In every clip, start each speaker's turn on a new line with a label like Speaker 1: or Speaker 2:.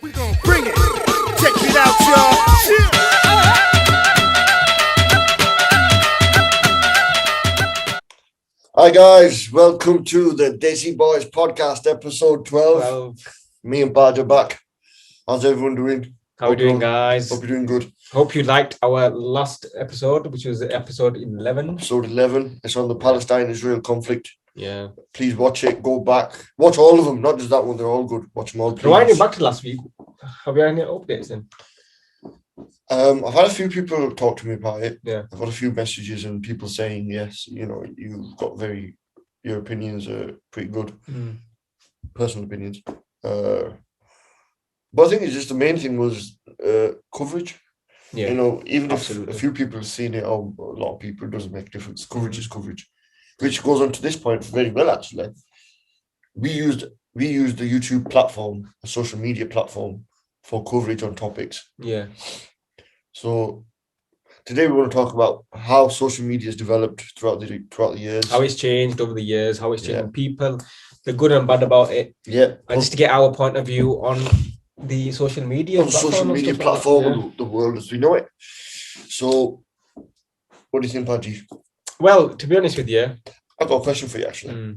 Speaker 1: We gon' bring it. Check it out, y'all.
Speaker 2: Hi guys, welcome to the Desi Boyz Podcast, episode 12. Me and Bad are back. How's everyone doing?
Speaker 3: How are we doing, guys?
Speaker 2: Hope you're doing good.
Speaker 3: Hope you liked our last episode, which was episode 11.
Speaker 2: Episode 11. It's on the Palestine-Israel conflict.
Speaker 3: Yeah.
Speaker 2: Please watch it. Go back. Watch all of them, not just that one. They're all good. Watch them all, please.
Speaker 3: Rewinding back to last week, have you had any updates then?
Speaker 2: I've had a few people talk to me about it.
Speaker 3: Yeah.
Speaker 2: I've got a few messages and people saying, yes, you know, your opinions are pretty good. Personal opinions. But I think it's just the main thing was coverage.
Speaker 3: Yeah.
Speaker 2: You know, even
Speaker 3: absolutely.
Speaker 2: if a few people have seen it, or a lot of people, it doesn't make a difference. Coverage is coverage. Which goes on to this point very well, actually. We used the YouTube platform, a social media platform, for coverage on topics.
Speaker 3: Yeah.
Speaker 2: So today we want to talk about how social media has developed throughout the years.
Speaker 3: How it's changed over the years, how it's changing people, the good and bad about it.
Speaker 2: Yeah.
Speaker 3: And just to get our point of view on the social media
Speaker 2: platform, the world as we know it. So what do you think, Paji?
Speaker 3: Well, to be honest with you,
Speaker 2: I've got a question for you, actually.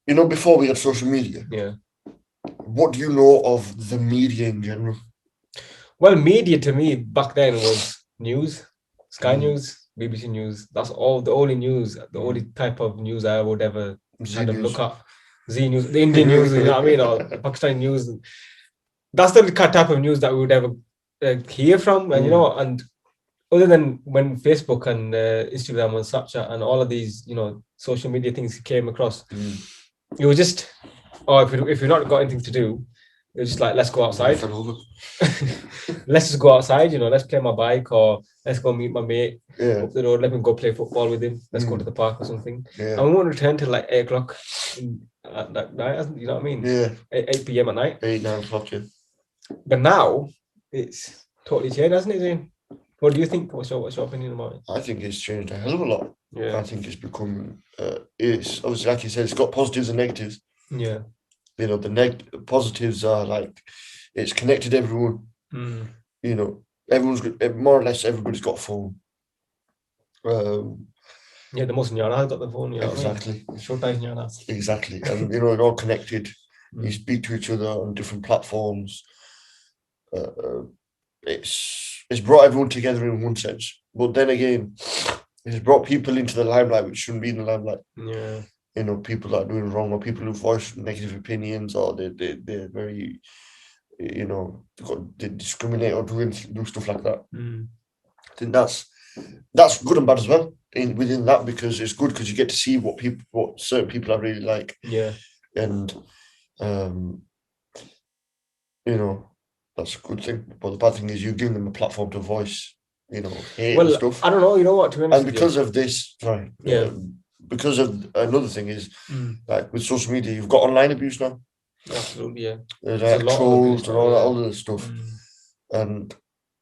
Speaker 2: You know, before we had social media, what do you know of the media in general?
Speaker 3: Well, media to me back then was news, Sky News, BBC News. That's all, the only news, the only type of news I would ever kind of look at. Z News, the Indian news, you know what I mean, or the Pakistani news. That's the type of news that we would ever hear from, and you know, and other than when Facebook and Instagram and Snapchat and all of these, you know, social media things came across, it was just, if you're not got anything to do, it was just like, let's go outside. Let's just go outside, you know, let's play my bike, or let's go meet my mate up the road, let me go play football with him, let's go to the park or something. And we won't return till like 8 o'clock at night, you know what I mean?
Speaker 2: Yeah.
Speaker 3: 8 p.m. at night.
Speaker 2: 9 o'clock, yeah.
Speaker 3: But now, it's totally changed, hasn't it, Zane? What do you think? What's your opinion about it?
Speaker 2: I think it's changed a hell of a lot.
Speaker 3: Yeah.
Speaker 2: I think it's become, it's obviously, like you said, it's got positives and negatives.
Speaker 3: Yeah.
Speaker 2: You know, the positives are like, it's connected everyone. You know, more or less everybody's got a phone.
Speaker 3: Yeah, the most Nyana has got the phone. You know
Speaker 2: exactly.
Speaker 3: What I mean? Showtime Nyana.
Speaker 2: Exactly. And, you know, they're all connected. You speak to each other on different platforms. It's brought everyone together in one sense. But then again, it's brought people into the limelight which shouldn't be in the limelight.
Speaker 3: Yeah.
Speaker 2: You know, people that are doing wrong, or people who voice negative opinions, or they're very, you know, they discriminate or do stuff like that. I think that's good and bad as well within that, because it's good because you get to see what certain people are really like.
Speaker 3: Yeah.
Speaker 2: And you know, that's a good thing. But the bad thing is you're giving them a platform to voice, you know, hate and stuff.
Speaker 3: I don't know, you know what, to be honest.
Speaker 2: And because of this, because of another thing is, like with social media, you've got online abuse now.
Speaker 3: Absolutely, yeah.
Speaker 2: There's like trolls and all that other stuff. And,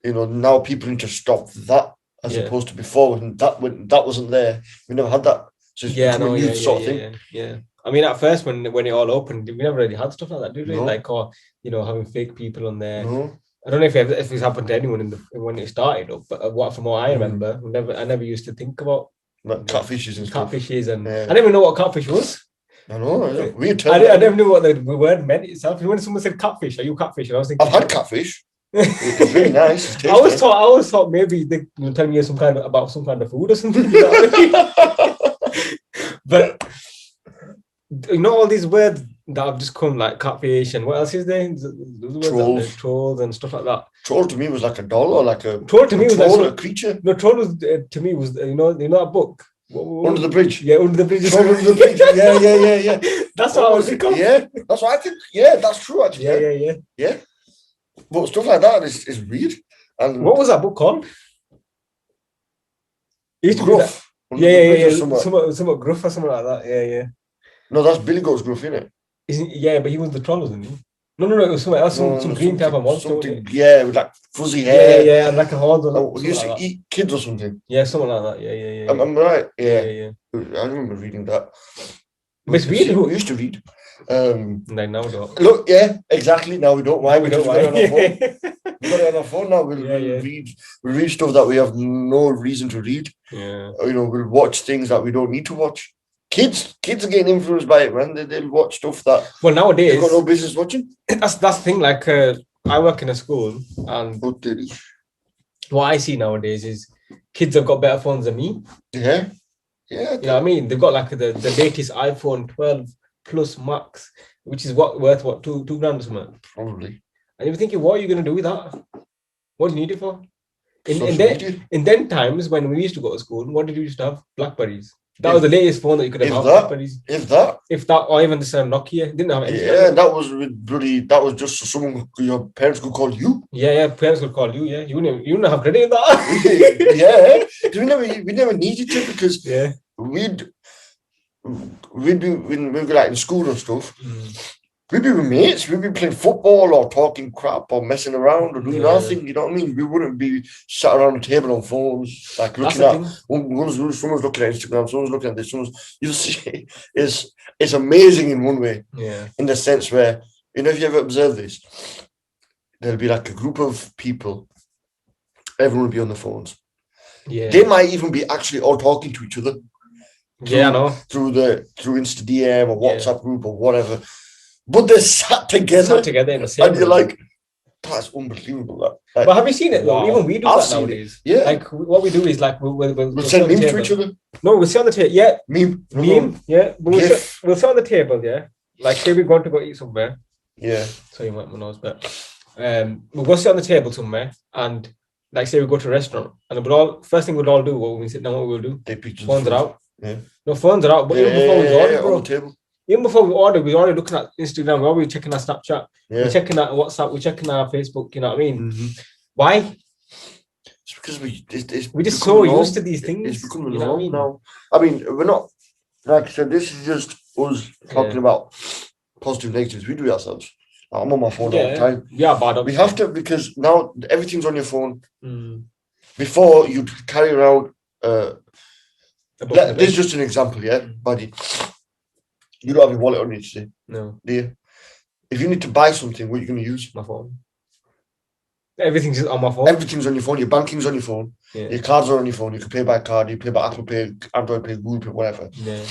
Speaker 2: you know, now people need to stop that as opposed to before when that wasn't there. We never had that. So it's a new sort of thing.
Speaker 3: Yeah. I mean, at first when it all opened, we never really had stuff like that, did we? No. Like, or, you know, having fake people on there. No. I don't know if it's happened to anyone when it started, but from what I remember, I never used to think about
Speaker 2: like catfishes and stuff.
Speaker 3: Catfishes, and I didn't even know what catfish was.
Speaker 2: I know.
Speaker 3: I never knew what the word meant itself. When someone said catfish, are you catfish? And I was thinking,
Speaker 2: I've had catfish. It's really nice. It's
Speaker 3: I always thought maybe they were telling me about some kind of food or something. You know what I mean? But you know, all these words that have just come, like catfish, and what else is there? Trolls and stuff like that.
Speaker 2: Troll to me was like a doll, or like a
Speaker 3: troll to me was like
Speaker 2: a creature.
Speaker 3: No, troll was to me was you know a book.
Speaker 2: Under the bridge.
Speaker 3: Yeah, under the bridge.
Speaker 2: Under the bridge. Yeah.
Speaker 3: That's what I was thinking.
Speaker 2: Yeah, that's what I think. Yeah, that's true actually.
Speaker 3: Yeah.
Speaker 2: But stuff like that is weird. And
Speaker 3: what was that book called?
Speaker 2: Gruff.
Speaker 3: Yeah. Somewhat Gruff or something like that. Yeah.
Speaker 2: No, that's Billy Goat's Gruff, isn't it?
Speaker 3: Yeah, but he was the troll, wasn't he? No, it was something else, some green type of monster.
Speaker 2: With like fuzzy hair.
Speaker 3: Yeah, and like a horn.
Speaker 2: He used to eat kids or something.
Speaker 3: Yeah, something like that. Yeah.
Speaker 2: I'm right. Yeah. I remember reading that.
Speaker 3: It's weird.
Speaker 2: We used to read.
Speaker 3: Like now we don't.
Speaker 2: Look, yeah, exactly. Now we don't. Why?
Speaker 3: We don't.
Speaker 2: Got it on our phone.
Speaker 3: Why?
Speaker 2: We got it on our phone now. We'll read stuff that we have no reason to read.
Speaker 3: Yeah.
Speaker 2: We'll watch things that we don't need to watch. Kids are getting influenced by it, man. They'll watch stuff that
Speaker 3: nowadays
Speaker 2: they've got no business watching.
Speaker 3: That's the thing. Like I work in a school, and what I see nowadays is kids have got better phones than me.
Speaker 2: Yeah.
Speaker 3: You know what I mean? They've got like the latest iPhone 12 Plus Max, which is worth $2 grand or something.
Speaker 2: Probably.
Speaker 3: And you're thinking, what are you going to do with that? What do you need it for? In then times when we used to go to school, what did we used to have? Blackberries. That was the latest phone that you could have. Blackberries.
Speaker 2: If that,
Speaker 3: or even the Nokia. Didn't have anything.
Speaker 2: Yeah, that was just so someone your parents could call you.
Speaker 3: Yeah, parents could call you. Yeah, you wouldn't have credit in that.
Speaker 2: Yeah, we never needed to because we'd be when we were like in school and stuff. We'd be with mates, we'd be playing football or talking crap or messing around or doing nothing, you know what I mean? We wouldn't be sat around the table on phones, like looking at someone's looking at Instagram, someone's looking at this, you'll see it's amazing in one way.
Speaker 3: Yeah.
Speaker 2: In the sense where, if you ever observe this, there'll be like a group of people, everyone will be on the phones.
Speaker 3: Yeah.
Speaker 2: They might even be actually all talking to each other.
Speaker 3: I know.
Speaker 2: Through Insta DM or WhatsApp group or whatever. But they're sat together
Speaker 3: in the same
Speaker 2: and you're like, that's unbelievable. Like,
Speaker 3: but have you seen it though? Wow. Even we do that nowadays.
Speaker 2: Yeah.
Speaker 3: Like what we do is like we'll
Speaker 2: send memes to each other.
Speaker 3: No, we'll sit on the table. Yeah.
Speaker 2: Meme.
Speaker 3: Yeah. We'll sit on the table. Yeah. Like say we're going to go eat somewhere.
Speaker 2: Yeah.
Speaker 3: So you might know, but we'll go sit on the table somewhere and like say we go to a restaurant and first thing we'll all do when we sit down, what we'll do?
Speaker 2: Take pictures.
Speaker 3: Phones are out.
Speaker 2: Yeah.
Speaker 3: No, phones are out. But even before we order, bro.
Speaker 2: On the table.
Speaker 3: Even before we order, we're already looking at Instagram, we're already checking our Snapchat, we're checking our WhatsApp, we're checking our Facebook, you know what I mean?
Speaker 2: Mm-hmm.
Speaker 3: Why?
Speaker 2: It's because
Speaker 3: we're just so used to these things.
Speaker 2: It's becoming norm now. I mean, we're not, like I said, this is just us talking about positive negatives. We do it ourselves. I'm on my phone all the time.
Speaker 3: Yeah, but
Speaker 2: we have to, because now everything's on your phone. Before, you'd carry around, this is just an example, buddy. You don't have your wallet on you today.
Speaker 3: No.
Speaker 2: Do you? If you need to buy something, what are you going to use?
Speaker 3: My phone. Everything's on my phone.
Speaker 2: Everything's on your phone. Your banking's on your phone. Yeah. Your cards are on your phone. You can pay by card. You pay by Apple Pay, Android Pay, Google Pay, whatever.
Speaker 3: Yeah.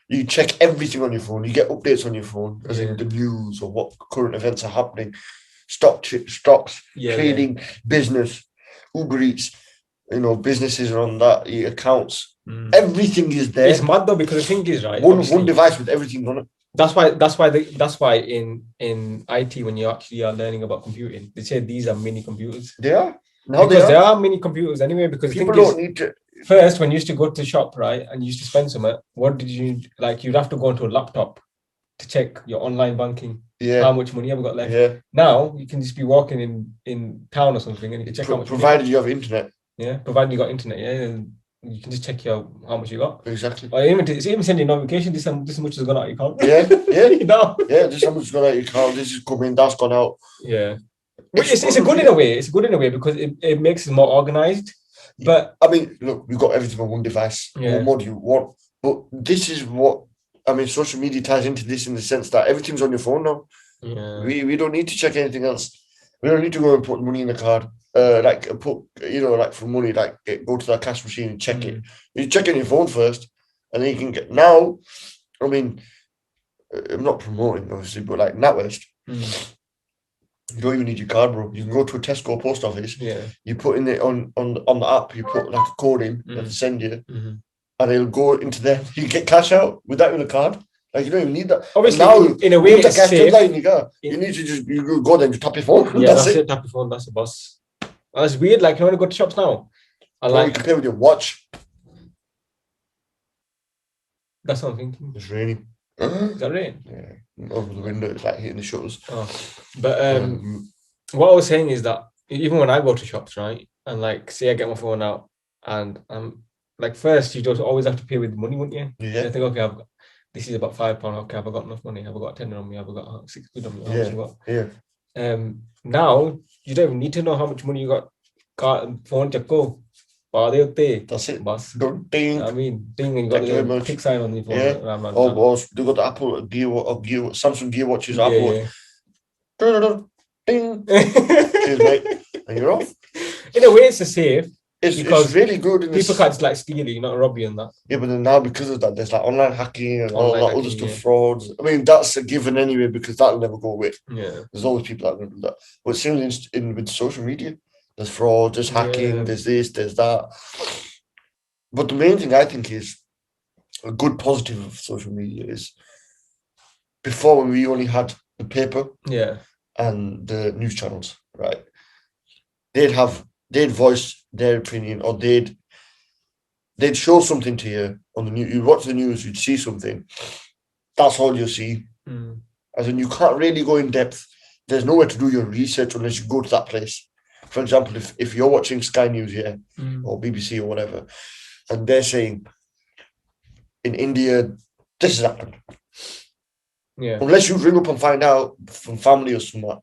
Speaker 2: You check everything on your phone. You get updates on your phone, as in the news or what current events are happening. Stocks, trading, business, Uber Eats. Businesses are on that. Your accounts. Everything is there.
Speaker 3: It's mad though because the thing is
Speaker 2: one device with everything on it.
Speaker 3: That's why in IT when you actually are learning about computing, they say these are mini computers.
Speaker 2: They are.
Speaker 3: There are mini computers anyway because
Speaker 2: people don't need to.
Speaker 3: First, when you used to go to the shop, right, and you used to spend some, what did you like? You'd have to go into a laptop to check your online banking.
Speaker 2: Yeah.
Speaker 3: How much money have you got left?
Speaker 2: Yeah.
Speaker 3: Now you can just be walking in town or something and you can check how much.
Speaker 2: Provided you have internet.
Speaker 3: Yeah, provided you got internet, and you can just check how much you got.
Speaker 2: Exactly.
Speaker 3: Or even send you a notification. This much has gone out of your account.
Speaker 2: Yeah. Yeah, this how much has gone out of your account. This is coming. That's gone out.
Speaker 3: Yeah. It's a good in a way. It's good in a way because it makes it more organized. But
Speaker 2: I mean, look, we've got everything on one device. Yeah. What more do you want? But this is what social media ties into this in the sense that everything's on your phone now.
Speaker 3: Yeah.
Speaker 2: We don't need to check anything else. We don't need to go and put money in the card. For money, go to that cash machine and check it. You check it on your phone first, and then you can get. Now, I mean, I'm not promoting obviously, but like NatWest, you don't even need your card, bro. You can go to a Tesco post office.
Speaker 3: Yeah.
Speaker 2: You put in it on the app. You put like a code in that they send you, and it'll go into there. You get cash out without even a card. Like you don't even need that.
Speaker 3: Obviously,
Speaker 2: now,
Speaker 3: in a way, it's safe.
Speaker 2: You need to just go there and just tap your phone.
Speaker 3: Yeah, that's it. Tap your phone. That's the boss. That's weird. Like you want to go to shops now.
Speaker 2: You can pay with your watch.
Speaker 3: That's what I'm thinking.
Speaker 2: It's raining.
Speaker 3: Is that rain?
Speaker 2: Yeah. Over the window, it's like hitting the shutters.
Speaker 3: Oh. But what I was saying is that even when I go to shops, right, and like say I get my phone out, and like first you just always have to pay with money, wouldn't you?
Speaker 2: Yeah.
Speaker 3: I think okay, this is about £5. Okay, have I got enough money? Have I got a £10 on me? Have I got £6 on me? How much you got?
Speaker 2: Yeah.
Speaker 3: Now you don't even need to know how much money you got. Phone, just go.
Speaker 2: That's it.
Speaker 3: Bus.
Speaker 2: Don't ding.
Speaker 3: I mean, ding, and you got
Speaker 2: Thank you very
Speaker 3: the
Speaker 2: much.
Speaker 3: tick sign on the phone.
Speaker 2: Yeah. Or they got the Samsung Gear watches. Apple. Ding. Cheers, mate. And you're off.
Speaker 3: In a way, it's a safe.
Speaker 2: It's really good.
Speaker 3: People can't just like steal you, not rob you and that.
Speaker 2: Yeah, but then now because of that, there's like online hacking and all that other stuff,
Speaker 3: yeah.
Speaker 2: frauds. I mean, that's a given anyway because that'll never go away.
Speaker 3: Yeah.
Speaker 2: There's always people that are going to do that. But similarly with social media, there's fraud, there's hacking, there's this, there's that. But the main thing I think is a good positive of social media is before when we only had the paper and the news channels, right? They'd voice their opinion or they'd show something to you on the news. You'd watch the news, you'd see something. That's all you'll see. As in, you can't really go in depth. There's nowhere to do your research unless you go to that place. For example, if you're watching Sky News here or BBC or whatever, and they're saying in India, this has happened.
Speaker 3: Yeah.
Speaker 2: Unless you ring up and find out from family or something,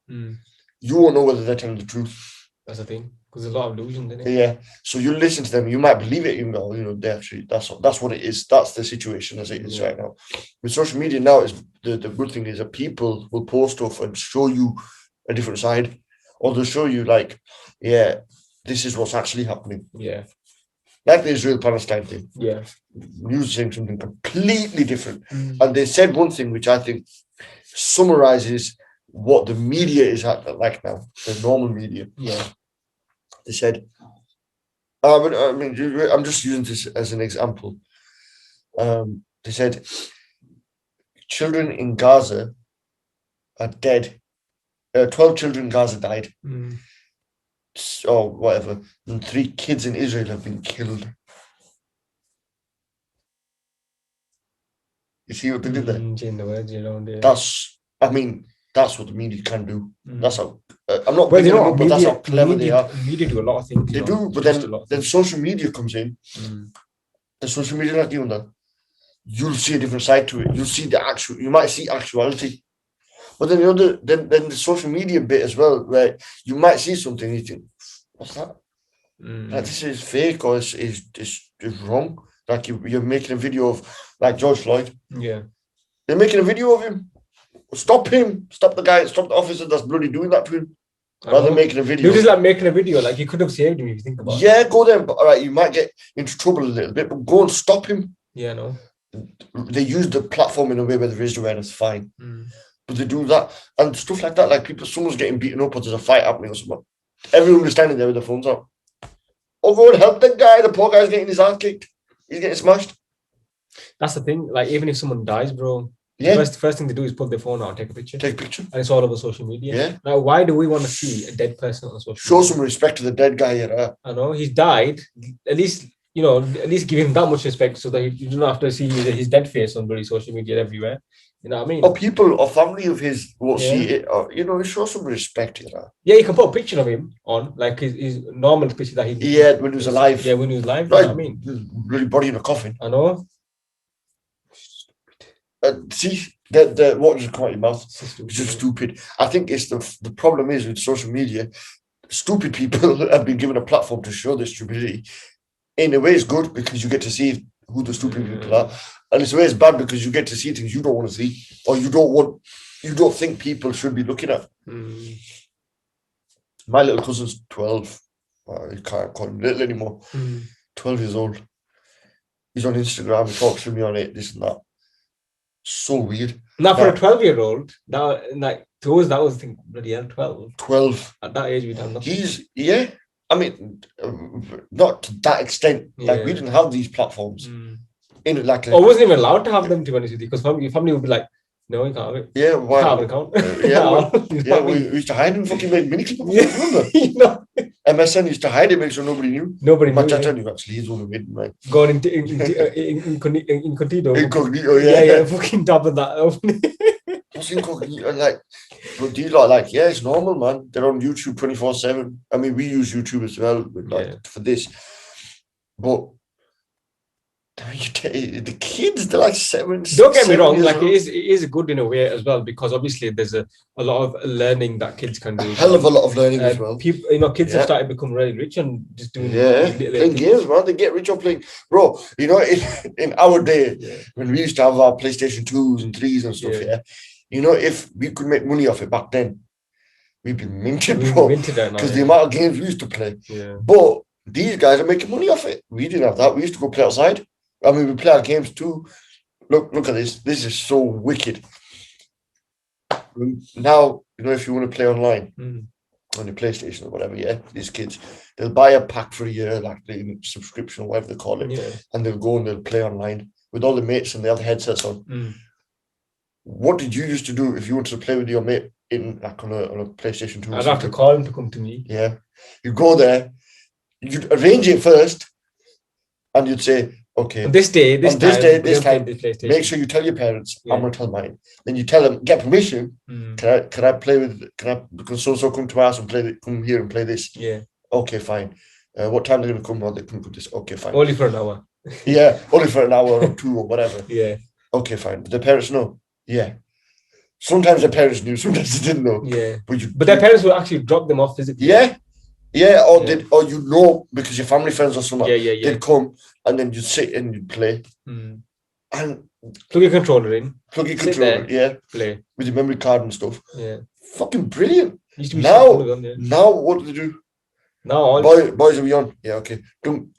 Speaker 2: you won't know whether they're telling the truth.
Speaker 3: That's the thing. Because there's a lot of illusions in it.
Speaker 2: Yeah. So you listen to them, you might believe it, even though, they actually, that's what it is. That's the situation as it is right now. With social media now, is the good thing is that people will post stuff and show you a different side. Or they'll show you this is what's actually happening.
Speaker 3: Yeah.
Speaker 2: Like the Israel-Palestine thing.
Speaker 3: Yeah.
Speaker 2: News saying something completely different. And they said one thing which I think summarizes what the media is like now, the normal media.
Speaker 3: Yeah.
Speaker 2: They said, I'm just using this as an example. They said, children in Gaza are dead. 12 children in Gaza died. Or whatever. And 3 kids in Israel have been killed. You see what they did there? That's what the media can do. That's how. I'm not bringing them up, but that's how clever they are.
Speaker 3: Media do a lot of things.
Speaker 2: They do, but then social media comes in. And social media not doing that. You'll see a different side to it. You'll see you might see actuality. But then then the social media bit as well, where you might see something and you think, what's that? Like this is fake or it's wrong. Like you're making a video of like George Floyd.
Speaker 3: Yeah.
Speaker 2: They're making a video of him. Stop him. Stop the guy. Stop the officer that's bloody doing that to him. Rather than making a video.
Speaker 3: You're just like making a video. Like you could have saved him if you think about it.
Speaker 2: Yeah, go there. But, all right, you might get into trouble a little bit, but go and stop him.
Speaker 3: Yeah, no.
Speaker 2: They use the platform in a way where there is awareness, fine. But they do that. And stuff like that, like someone's getting beaten up or there's a fight happening or something. Everyone is standing there with their phones out. Oh, go and help the guy. The poor guy's getting his ass kicked. He's getting smashed.
Speaker 3: That's the thing. Like, even if someone dies, bro, the first thing they do is pull their phone out and take a picture. And it's all over social media.
Speaker 2: Yeah.
Speaker 3: Now, why do we want to see a dead person on social
Speaker 2: media? Show some respect to the dead guy here.
Speaker 3: I know. He's died. At least give him that much respect so that you don't have to see his dead face on bloody social media everywhere. You know what I mean?
Speaker 2: Or people or family of his will see it. Or, show some respect,
Speaker 3: Yeah, you can put a picture of him on, like his normal picture that he did.
Speaker 2: Yeah, when he was alive.
Speaker 3: Yeah, when he was alive.
Speaker 2: Right.
Speaker 3: You know what I mean?
Speaker 2: Really body in a coffin.
Speaker 3: I know.
Speaker 2: See, the what just come out your mouth? It's just stupid. I think it's the problem is with social media, stupid people have been given a platform to show their stupidity. In a way, it's good because you get to see who the stupid people are, and it's always bad because you get to see things you don't want to see or you don't think people should be looking at. My little cousin's 12. I can't call him little anymore. 12 years old. He's on Instagram. He talks to me on it. This and that. So weird.
Speaker 3: Now for a 12-year-old, that was think bloody hell, 12.
Speaker 2: 12.
Speaker 3: At that age, we done
Speaker 2: nothing. I mean, not to that extent. Like we didn't have these platforms. In like,
Speaker 3: or wasn't even allowed to have them, to be honest with you, because your family would be like, no, you can't have it.
Speaker 2: Yeah, why?
Speaker 3: Can't have an account.
Speaker 2: We used to hide and fucking make mini clips. Remember? MSN used to hide it, make sure nobody knew. My dad knew actually. He's only made like
Speaker 3: going into incognito.
Speaker 2: Incognito, yeah.
Speaker 3: Fucking double that.
Speaker 2: What's incognito like? But these are like, it's normal, man. They're on YouTube 24/7. I mean, we use YouTube as well for this, but The kids, they're like 7.
Speaker 3: Don't get me
Speaker 2: 7
Speaker 3: wrong,
Speaker 2: years
Speaker 3: like
Speaker 2: old.
Speaker 3: it is good in a way as well, because obviously there's a lot of learning that kids can do.
Speaker 2: A hell of a lot of learning as well.
Speaker 3: People, kids have started becoming really rich and just doing
Speaker 2: playing
Speaker 3: things.
Speaker 2: games, man. They get rich on playing. Bro, in our day, when we used to have our PlayStation 2s and 3s and stuff, if we could make money off it back then, we'd be minted, bro. Because the amount of games we used to play.
Speaker 3: Yeah.
Speaker 2: But these guys are making money off it. We didn't have that. We used to go play outside. I mean, we play our games too. Look at this. This is so wicked. Now, if you want to play online on your PlayStation or whatever, these kids, they'll buy a pack for a year, like the subscription or whatever they call it, and they'll go and they'll play online with all the mates and they have the headsets on. What did you used to do if you wanted to play with your mate on a PlayStation 2?
Speaker 3: I'd have to call him to come to me.
Speaker 2: Yeah. You go there, you'd arrange it first, and you'd say, okay,
Speaker 3: on this day, this time,
Speaker 2: make sure you tell your parents, I'm going to tell mine. Then you tell them, get permission. Can I play with, because so come to my house and come here and play this?
Speaker 3: Yeah.
Speaker 2: Okay, fine. What time are they going to come? Well, they can put this. Okay, fine.
Speaker 3: Only for an hour.
Speaker 2: Yeah, only for an hour or 2 or whatever.
Speaker 3: Yeah.
Speaker 2: Okay, fine. The parents know. Yeah. Sometimes their parents knew, sometimes they didn't know.
Speaker 3: Yeah. But their parents will actually drop them off physically.
Speaker 2: Yeah. Yeah, or because your family friends or something, they'd come and then you'd sit and you'd play. And
Speaker 3: plug your controller in.
Speaker 2: Play. With your memory card and stuff.
Speaker 3: Yeah.
Speaker 2: Fucking brilliant.
Speaker 3: Used to be
Speaker 2: now what do they do?
Speaker 3: Now
Speaker 2: boys are on. Yeah, okay.
Speaker 3: And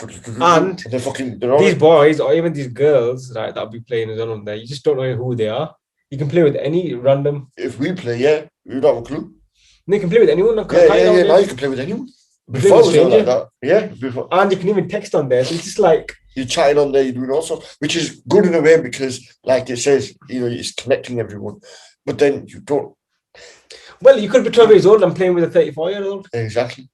Speaker 2: they're
Speaker 3: these boys or even these girls, right, that'll be playing as well on there. You just don't know who they are. You can play with any random.
Speaker 2: If we play, we don't have a clue.
Speaker 3: They can play with anyone.
Speaker 2: Now you can play with anyone. Before it was like that. Yeah, before.
Speaker 3: And you can even text on there. So it's just like
Speaker 2: you're chatting on there, you're doing all sorts, which is good in a way because, like it says, it's connecting everyone. But then you don't.
Speaker 3: Well, you could be 12 years old and playing with a 34-year-old.
Speaker 2: Exactly.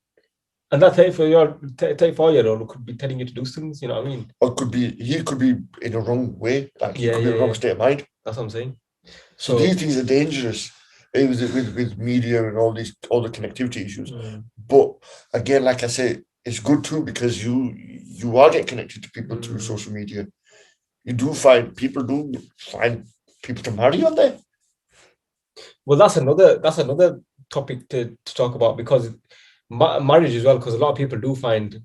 Speaker 3: And that 34-year-old could be telling you to do things, you know what I mean?
Speaker 2: Or he could be in a wrong way, like he could be in a wrong state of mind.
Speaker 3: That's what I'm saying.
Speaker 2: So these things are dangerous. It was with media and all the connectivity issues. But again, like I say, it's good too because you are getting connected to people through social media. You do find people to marry on there.
Speaker 3: Well, that's another topic to talk about because marriage as well, because a lot of people do find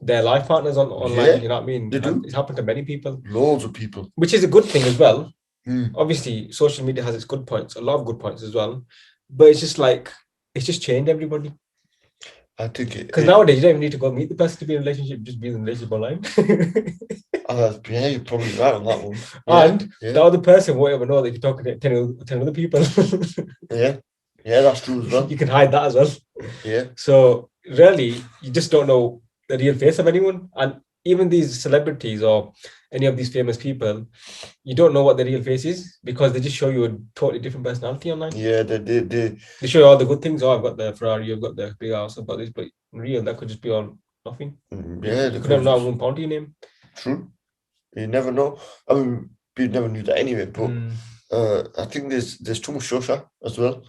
Speaker 3: their life partners online. You know what I mean?
Speaker 2: They do.
Speaker 3: It's happened to many people.
Speaker 2: Loads of people.
Speaker 3: Which is a good thing as well. Obviously, social media has its good points, a lot of good points as well. But it's just changed everybody.
Speaker 2: I think
Speaker 3: because nowadays you don't even need to go meet the person to be in a relationship, just be in a relationship online.
Speaker 2: You're probably right on that one.
Speaker 3: And the other person won't ever know that you're talking to 10 other people.
Speaker 2: Yeah, that's true as well.
Speaker 3: You can hide that as well.
Speaker 2: Yeah.
Speaker 3: So really, you just don't know the real face of anyone. And even these celebrities or any of these famous people, you don't know what the real face is because they just show you a totally different personality online.
Speaker 2: Yeah, they
Speaker 3: show you all the good things. Oh, I've got the Ferrari, I've got the big house, I've got this, but real, that could just be all nothing.
Speaker 2: Yeah,
Speaker 3: you could have not £1 to your name.
Speaker 2: True. You never know. I mean, we never knew that anyway, but I think there's too much social as well.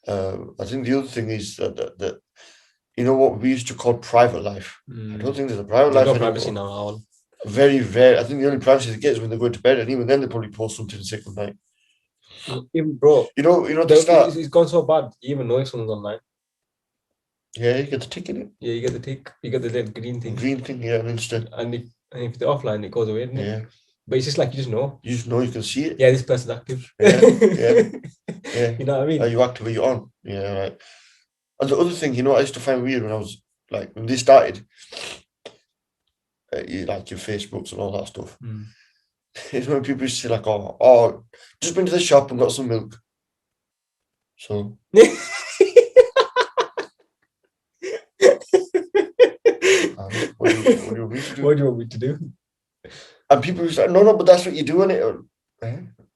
Speaker 2: I think the other thing is that you know what we used to call private life. I don't think there's a private life anymore.
Speaker 3: Privacy now at all.
Speaker 2: Very rare. I think the only privacy they get is when they go to bed, and even then they probably post something and say good night.
Speaker 3: Even bro, it's gone so bad. You even know if someone's online.
Speaker 2: Yeah, you get the tick in it.
Speaker 3: Yeah, you get the tick. You get the little green thing.
Speaker 2: Green thing, yeah, on Insta.
Speaker 3: And if they're offline, it goes away, doesn't it?
Speaker 2: Yeah.
Speaker 3: But it's just like you just know.
Speaker 2: You just know, you can see it.
Speaker 3: Yeah, this person's active.
Speaker 2: Yeah.
Speaker 3: You know what I mean?
Speaker 2: Are you active? Are you on? Yeah, right. And the other thing, I used to find weird when I was when they started, like your Facebooks and all that stuff. It's when people used to say oh, just been to the shop and got some milk. So. What do you want me to do?
Speaker 3: What do you want me to do?
Speaker 2: And people used to say, no, but that's what you're doing it.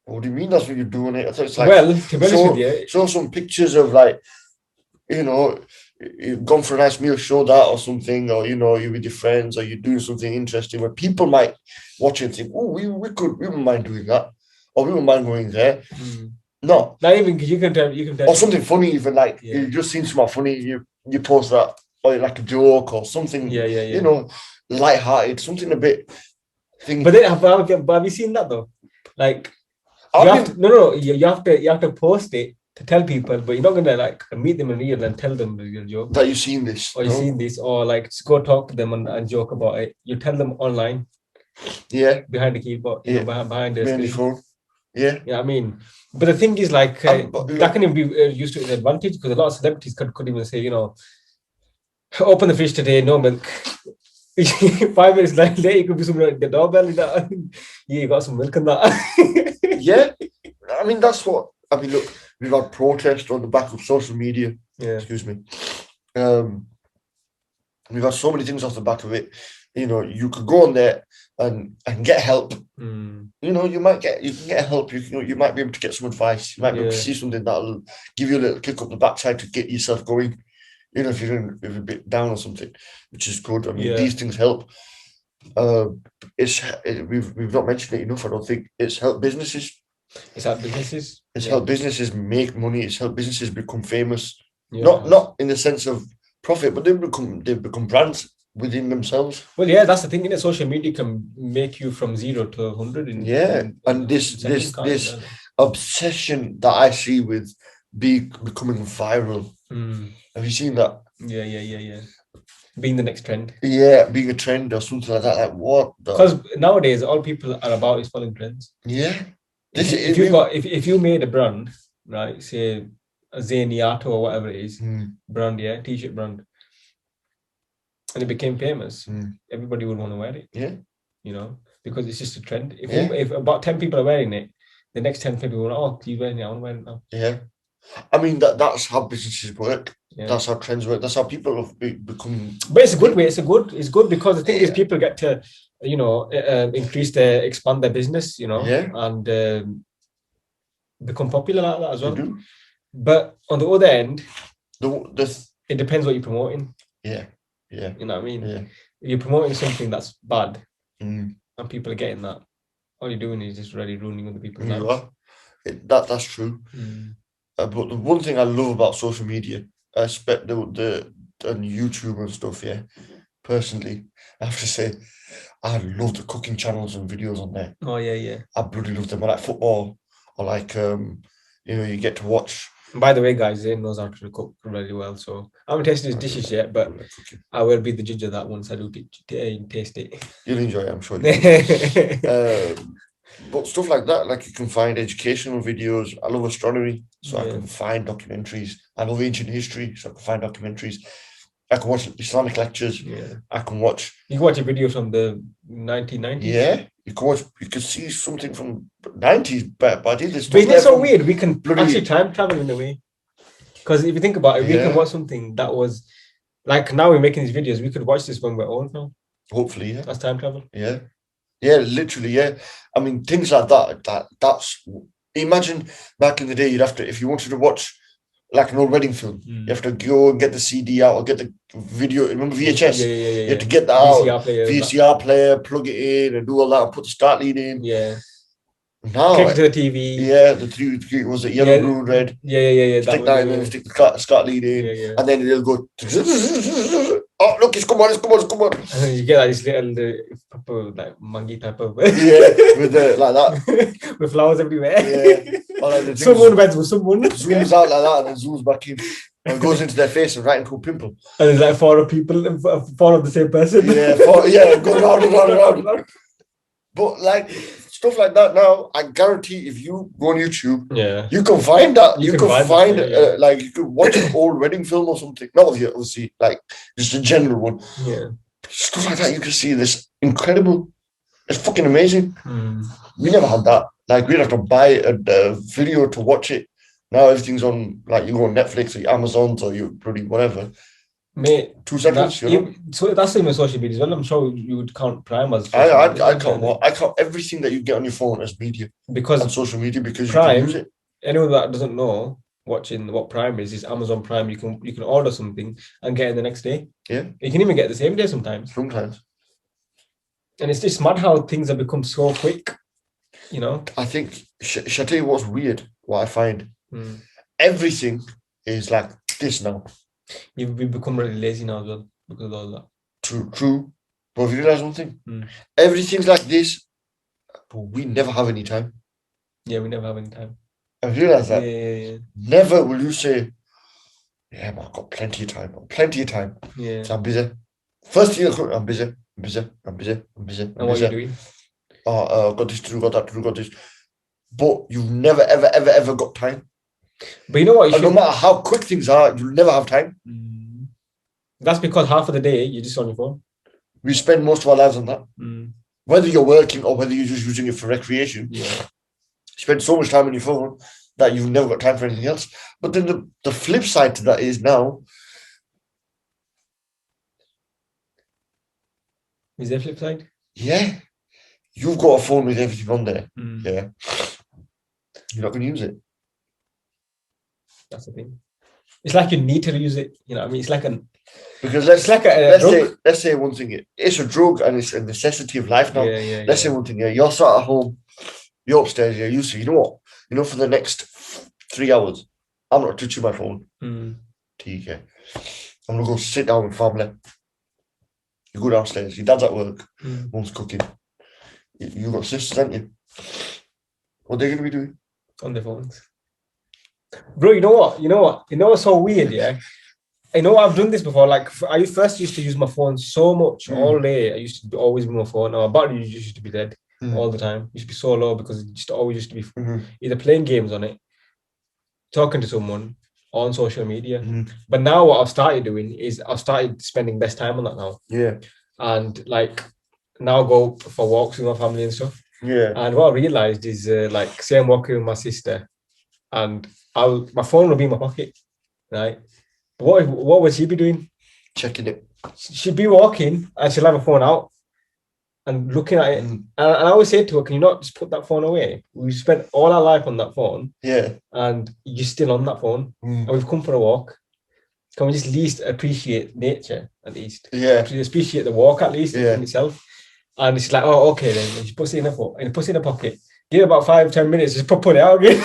Speaker 2: What do you mean that's what you're doing it? It's like,
Speaker 3: well, to be honest with you,
Speaker 2: show some pictures of you've gone for a nice meal, show that or something, or you're with your friends, or you're doing something interesting where people might watch it and think, oh, we wouldn't mind doing that, or we wouldn't mind going there. No,
Speaker 3: not even you can tell,
Speaker 2: or something funny, even you've just seen something funny, you post that, or like a joke or something, light-hearted, something a bit.
Speaker 3: But then have you seen that though? Like you have to post it to tell people, but you're not gonna like meet them in real and tell them your joke
Speaker 2: that you've seen this,
Speaker 3: or you've seen this, or like just go talk to them and joke about it. You tell them online, behind the keyboard, behind the screen.
Speaker 2: Phone. Yeah,
Speaker 3: I mean, but the thing is, like that can even be used to an advantage because a lot of celebrities could even say, open the fridge today, no milk. 5 minutes later, you could be someone at the doorbell. You got some milk in that.
Speaker 2: Yeah, I mean that's what I mean. Look, we've had protests on the back of social media.
Speaker 3: Yeah.
Speaker 2: Excuse me. We've had so many things off the back of it. You could go on there and get help. You can get help. You might be able to get some advice. You might be able to see something that'll give you a little kick up the backside to get yourself going. If you're a bit down or something, which is good. I mean, these things help. We've not mentioned it enough. I don't think it's helped businesses.
Speaker 3: It's helped businesses.
Speaker 2: It's helped businesses make money. It's helped businesses become famous. Not in the sense of profit, but they've become brands within themselves.
Speaker 3: Well, yeah, that's the thing. In social media can make you from 0 to 100.
Speaker 2: And this obsession that I see with becoming viral. Have you seen that?
Speaker 3: Yeah. Being the next trend.
Speaker 2: Yeah, being a trend or something like that. Like what?
Speaker 3: Because nowadays all people are about is following trends.
Speaker 2: Yeah.
Speaker 3: If you made a brand, right, say a Zaniato or whatever it is, brand, t-shirt brand, and it became famous, everybody would want to wear it.
Speaker 2: Yeah.
Speaker 3: Because it's just a trend. If about 10 people are wearing it, the next 10 people will, he's wearing it, I want to wear it now.
Speaker 2: Yeah. I mean that's how businesses work.
Speaker 3: Yeah.
Speaker 2: That's how trends work. That's how people have become.
Speaker 3: But it's a good way. It's good because the thing is people get to expand their business, and become popular like that as well.
Speaker 2: They do.
Speaker 3: But on the other end,
Speaker 2: it
Speaker 3: depends what you're promoting.
Speaker 2: Yeah.
Speaker 3: You know what I mean?
Speaker 2: Yeah.
Speaker 3: If you're promoting something that's bad,
Speaker 2: and
Speaker 3: people are getting that, all you're doing is just really ruining other people's lives.
Speaker 2: You are. That's true. But the one thing I love about social media, I expect the YouTube and stuff, personally, I have to say, I love the cooking channels and videos on there.
Speaker 3: Oh, yeah.
Speaker 2: I bloody love them. I like football, or like, you get to watch.
Speaker 3: By the way, guys, Zayn knows how to cook really well, so I haven't tasted his dishes yet, but I will be the judge of that once I do taste it.
Speaker 2: You'll enjoy it, I'm sure you will. But stuff like that, like you can find educational videos. I love astronomy, so I can find documentaries. I love ancient history, so I can find documentaries. I can watch Islamic lectures.
Speaker 3: Yeah.
Speaker 2: I can watch.
Speaker 3: You can watch a video from the 1990s.
Speaker 2: Yeah, you can see something from the 90s, but I did this.
Speaker 3: But isn't it so weird? We can actually time travel in a way. Because if you think about it, we can watch something that was like now we're making these videos. We could watch this when we're old now.
Speaker 2: Hopefully, yeah.
Speaker 3: That's time travel.
Speaker 2: Yeah. Yeah, literally, yeah. I mean, things like that's imagine back in the day, you'd have to, if you wanted to watch like an old wedding film, you have to go and get the CD out or get the video. Remember VHS?
Speaker 3: Yeah.
Speaker 2: You have to get that out, VCR player, plug it in and do all that and put the start lead in.
Speaker 3: Yeah.
Speaker 2: Now,
Speaker 3: connect to the TV.
Speaker 2: Yeah, the TV was it yellow, blue, red?
Speaker 3: Yeah.
Speaker 2: Stick that in and stick the start lead in, and then it'll go. Oh, look, it's come on.
Speaker 3: And you get this little like monkey type of
Speaker 2: with like that
Speaker 3: with flowers everywhere.
Speaker 2: Yeah, or like
Speaker 3: someone went with someone
Speaker 2: zooms out like that and then zooms back in and goes into their face and right into a pimple.
Speaker 3: And there's like 4 people, 4 of the same person.
Speaker 2: Go round and round. But like stuff like that now, I guarantee if you go on YouTube, you can find that. You can find like you could watch an old wedding film or something. Not obviously, like just a general one.
Speaker 3: Yeah,
Speaker 2: stuff like that. You can see this incredible. It's fucking amazing. We never had that. Like we'd have to buy a video to watch it. Now everything's on. Like you go on Netflix or your Amazons or you bloody whatever.
Speaker 3: Mate,
Speaker 2: 2 seconds.
Speaker 3: So that's even social media as well. I'm sure you would count Prime as.
Speaker 2: I count everything that you get on your phone as media
Speaker 3: because
Speaker 2: and social media because
Speaker 3: Prime,
Speaker 2: you can use it.
Speaker 3: Anyone that doesn't know watching what Prime is Amazon Prime. You can order something and get it the next day.
Speaker 2: Yeah,
Speaker 3: you can even get it the same day sometimes.
Speaker 2: And
Speaker 3: it's just mad how things have become so quick. You know,
Speaker 2: I think. Shall I tell you what's weird? What I find, everything is like this now.
Speaker 3: We've become really lazy now as well because of all that.
Speaker 2: True. But if you realise one thing, everything's like this, but we never have any time.
Speaker 3: Yeah, we never have any time.
Speaker 2: Have you realised that?
Speaker 3: Yeah.
Speaker 2: Never will you say, yeah, man, I've got plenty of time.
Speaker 3: Yeah.
Speaker 2: So I'm busy. First thing I'm busy.
Speaker 3: And what are you doing?
Speaker 2: I've got this to do, got that to do, got this. But you've never, ever got time.
Speaker 3: But you know what?
Speaker 2: No matter how quick things are, you'll never have time.
Speaker 3: That's because half of the day you're just on your phone.
Speaker 2: We spend most of our lives on that. Whether you're working or whether you're just using it for recreation, you spend so much time on your phone that you've never got time for anything else. But then the flip side to that is now.
Speaker 3: Is there a flip side?
Speaker 2: Yeah. You've got a phone with everything on there. Yeah. You're not going to use it.
Speaker 3: That's the thing. It's like you need to use it. You know what I mean? It's like
Speaker 2: because
Speaker 3: let's
Speaker 2: say one thing. It's a drug and it's a necessity of life now. Let's say one thing. You're sat at home. You're upstairs. You say, you know what? You know, for the next 3 hours, I'm not touching my phone. TK. I'm going to go sit down with family. You go downstairs. Your dad's at work. Mum's cooking. You got sisters, haven't you? What are they going to be doing?
Speaker 3: On their phones. Bro, you know what? You know what's so weird, yeah? I know I've done this before. Like, I first used to use my phone so much all day. I used to always be on my phone. Now, my battery used to be dead all the time. It used to be so low because it just always used to be either playing games on it, talking to someone, or on social media. But now what I've started doing is I've started spending less time on that now.
Speaker 2: Yeah.
Speaker 3: And like, now go for walks with my family and stuff.
Speaker 2: Yeah.
Speaker 3: And what I realised is, like, say I'm walking with my sister and my phone will be in my pocket, right? But what would she be doing?
Speaker 2: Checking it.
Speaker 3: She'd be walking and she'll have her phone out and looking at it. And I always say to her, can you not just put that phone away? We spent all our life on that phone.
Speaker 2: Yeah.
Speaker 3: And you're still on that phone. And we've come for a walk. Can we just at least appreciate nature at least?
Speaker 2: Yeah.
Speaker 3: Appreciate the walk at least in itself. And it's like, oh, okay then. And she puts it in her pocket. Give it about 5-10 minutes, just put it out again.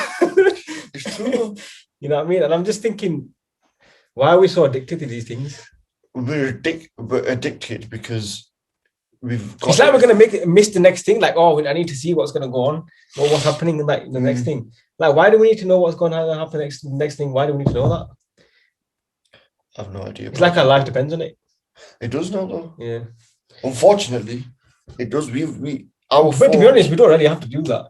Speaker 2: It's true.
Speaker 3: You know what I mean? And I'm just thinking, why are we so addicted to these things?
Speaker 2: We're addicted because we've got...
Speaker 3: It's like we're going to miss the next thing. Like, oh, I need to see what's going to go on. What's happening in the next thing. Like, why do we need to know what's going to happen next thing? Why do we need to know that?
Speaker 2: I have no idea.
Speaker 3: It's like our life depends on it.
Speaker 2: It does now, though.
Speaker 3: Yeah.
Speaker 2: Unfortunately, it does. But
Speaker 3: to be honest, we don't really have to do that.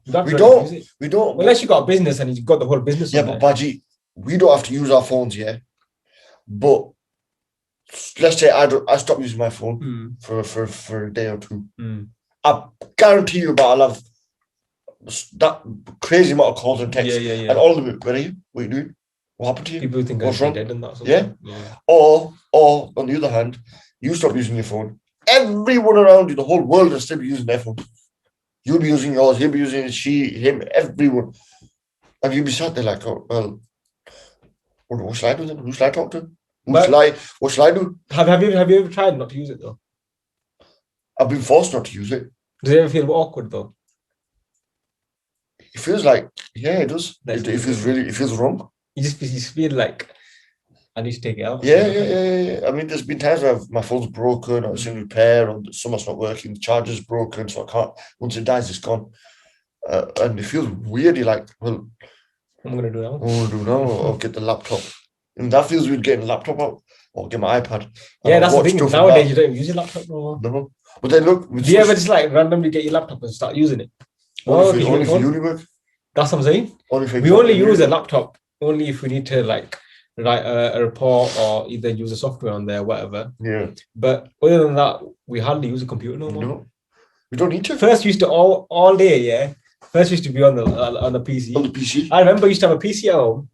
Speaker 2: We don't.
Speaker 3: Unless you got a business and you've got the whole business.
Speaker 2: Yeah, but Baji, we don't have to use our phones, yeah. But let's say I stop using my phone for a day or two. I guarantee you, but I'll have that crazy amount of calls and texts, and all of it. Where are you? What are you doing? What happened to you?
Speaker 3: People think
Speaker 2: what's
Speaker 3: I'm
Speaker 2: wrong?
Speaker 3: dead and that.
Speaker 2: Yeah. Or on the other hand, you stop using your phone. Everyone around you, the whole world is still using their phone. You'll be using yours, he'll be using it, she, him, everyone. And you'll be sat there like, oh, well, what should I do then? Who should I talk to? What should I do?
Speaker 3: Have you ever tried not to use it though?
Speaker 2: I've been forced not to use it.
Speaker 3: Does it ever feel awkward though?
Speaker 2: It feels like, yeah, it does. It feels wrong.
Speaker 3: You just feel like I need to take it out.
Speaker 2: Yeah. I mean, there's been times where my phone's broken or it's in repair or something's not working, the charger's broken, so I can't. Once it dies, it's gone. And it feels weird. You're like, well,
Speaker 3: what am I going to do now?
Speaker 2: What am I going to do now? Or get the laptop. And that feels weird getting a laptop out or get my iPad.
Speaker 3: Yeah, that's the thing. Nowadays, you don't even use your laptop no more.
Speaker 2: No. But then look.
Speaker 3: Do you ever just like randomly get your laptop and start using it?
Speaker 2: Only for uni work.
Speaker 3: That's what I'm saying. We only use a laptop only if we need to like write a report or either use a software on there, whatever.
Speaker 2: Yeah.
Speaker 3: But other than that, we hardly use a computer no more.
Speaker 2: No, we don't need to.
Speaker 3: First used to all day, yeah. First used to be on the PC.
Speaker 2: On the PC.
Speaker 3: I remember I used to have a PC at home,